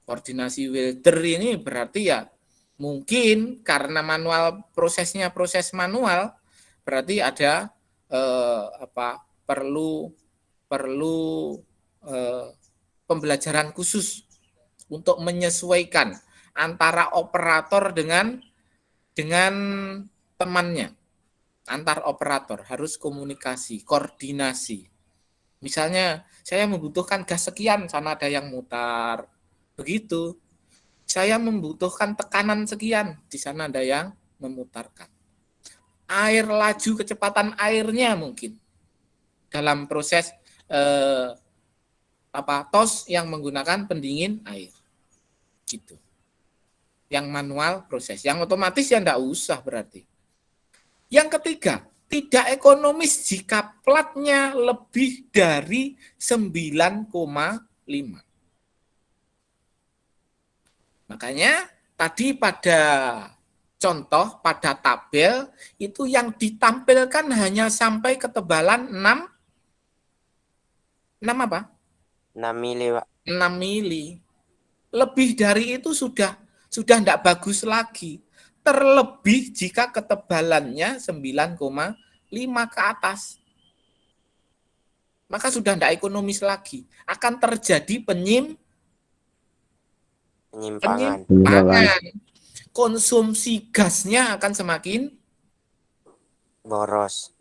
Koordinasi welder ini berarti ya mungkin karena manual prosesnya proses manual, berarti ada perlu pembelajaran khusus untuk menyesuaikan antara operator dengan temannya. Antar operator harus komunikasi, koordinasi. Misalnya saya membutuhkan gas sekian, sana ada yang mutar. Begitu. Saya membutuhkan tekanan sekian, di sana ada yang memutarkan. Air laju, kecepatan airnya mungkin dalam proses tos yang menggunakan pendingin air. Gitu. Yang manual proses, yang otomatis ya enggak usah berarti. Yang ketiga, tidak ekonomis jika platnya lebih dari 9,5. Makanya tadi pada contoh, pada tabel, itu yang ditampilkan hanya sampai ketebalan 6 apa? 6 mili, Pak. 6 mili. Lebih dari itu sudah tidak bagus lagi. Terlebih jika ketebalannya 9,5 ke atas. Maka sudah tidak ekonomis lagi. Akan terjadi penyimpangan. Konsumsi gasnya akan semakin Boros.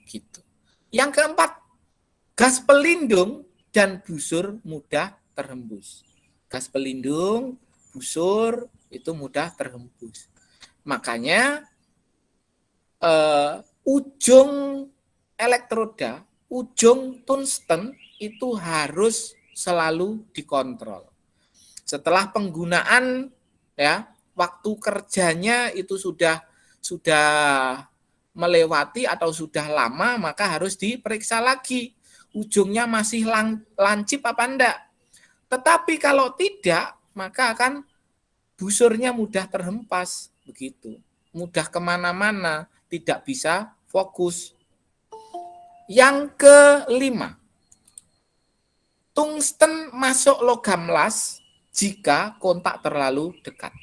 Gitu. Yang keempat, gas pelindung dan busur mudah terhembus. Gas pelindung, busur, itu mudah terhembus. Makanya ujung elektroda, ujung tungsten itu harus selalu dikontrol. Setelah penggunaan, ya, waktu kerjanya itu sudah melewati atau sudah lama, maka harus diperiksa lagi. Ujungnya masih lancip apa enggak. Tetapi kalau tidak, maka akan busurnya mudah terhempas, begitu. Mudah kemana-mana, tidak bisa fokus. Yang kelima, tungsten masuk logam las jika kontak terlalu dekat.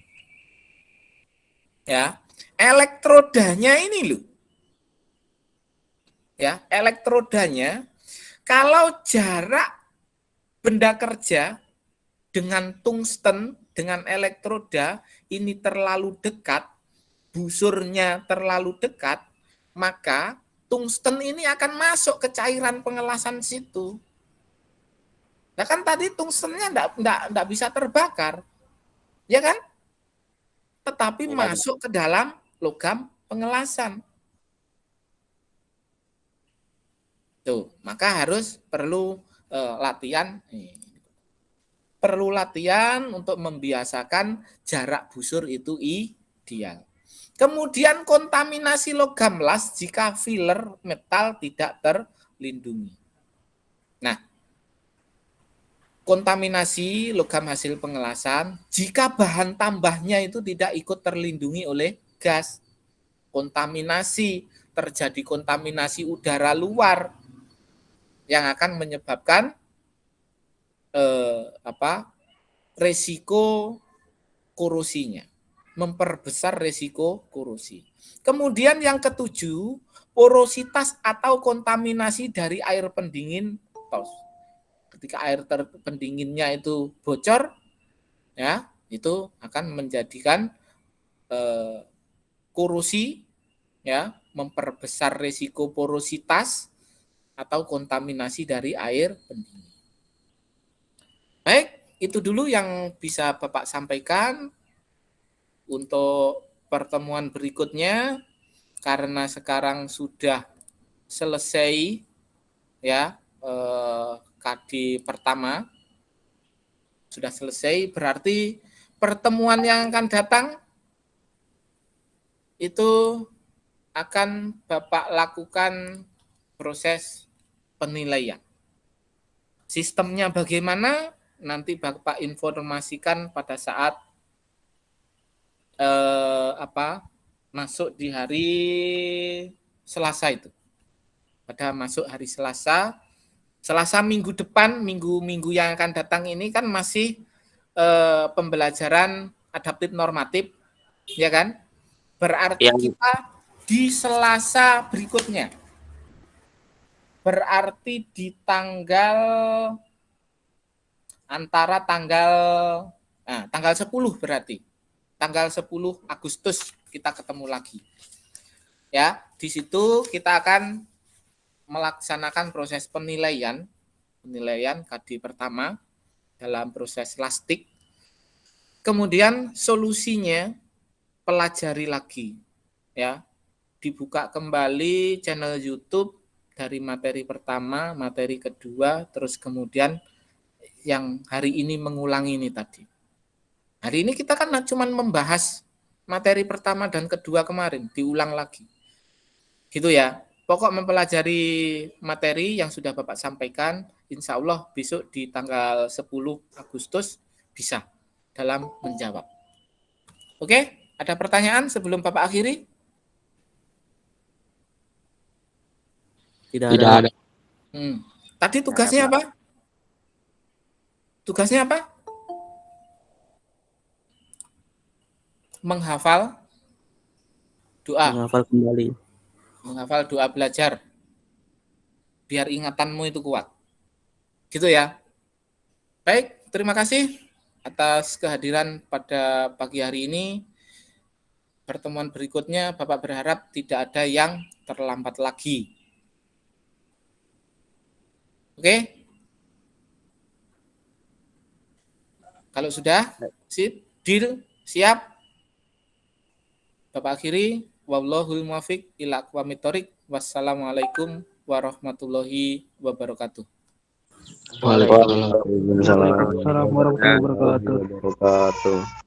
Ya, elektrodanya ini loh. Ya, elektrodanya kalau jarak benda kerja dengan tungsten, dengan elektroda ini terlalu dekat, busurnya terlalu dekat, maka tungsten ini akan masuk ke cairan pengelasan situ. Nah kan tadi tungstennya enggak bisa terbakar. Ya kan? Tetapi Iya, masuk ke dalam logam pengelasan. Tuh, maka harus perlu latihan. Perlu latihan untuk membiasakan jarak busur itu ideal. Kemudian kontaminasi logam las jika filler metal tidak terlindungi. Nah, kontaminasi logam hasil pengelasan jika bahan tambahnya itu tidak ikut terlindungi oleh gas. Kontaminasi, terjadi kontaminasi udara luar yang akan menyebabkan resiko korosinya, memperbesar resiko korosi. Kemudian yang ketujuh, porositas atau kontaminasi dari air pendingin tos. Ketika air pendinginnya itu bocor, ya itu akan menjadikan korosi, ya memperbesar resiko porositas atau kontaminasi dari air pendingin. Baik, itu dulu yang bisa Bapak sampaikan. Untuk pertemuan berikutnya, karena sekarang sudah selesai ya KD pertama sudah selesai, berarti pertemuan yang akan datang itu akan Bapak lakukan proses penilaian. Sistemnya bagaimana? Nanti Bapak informasikan pada saat masuk di hari Selasa itu. Pada masuk hari Selasa minggu depan, minggu yang akan datang ini kan masih pembelajaran adaptif normatif, ya kan? Berarti kita di Selasa berikutnya. Berarti di antara tanggal 10 berarti. Tanggal 10 Agustus kita ketemu lagi. Ya, di situ kita akan melaksanakan proses penilaian KD pertama dalam proses lastik. Kemudian solusinya pelajari lagi, ya. Dibuka kembali channel YouTube dari materi pertama, materi kedua, terus kemudian yang hari ini mengulangi ini tadi. Hari ini kita kan cuma membahas materi pertama dan kedua kemarin, diulang lagi. Gitu ya. Pokok mempelajari materi yang sudah Bapak sampaikan, insya Allah besok di tanggal 10 Agustus bisa dalam menjawab. Oke, ada pertanyaan sebelum Bapak akhiri? Tidak ada. Tadi tugasnya apa? Tugasnya apa? Menghafal doa. Menghafal doa belajar. Biar ingatanmu itu kuat. Gitu ya. Baik, terima kasih atas kehadiran pada pagi hari ini. Pertemuan berikutnya Bapak berharap tidak ada yang terlambat lagi. Oke? Kalau sudah, sip, deal, siap. Bapak akhiri, wallahul muwaffiq ila aqwamit thoriq. Wassalamualaikum warahmatullahi wabarakatuh. Waalaikumsalam Waalaikumsalam warahmatullahi wabarakatuh.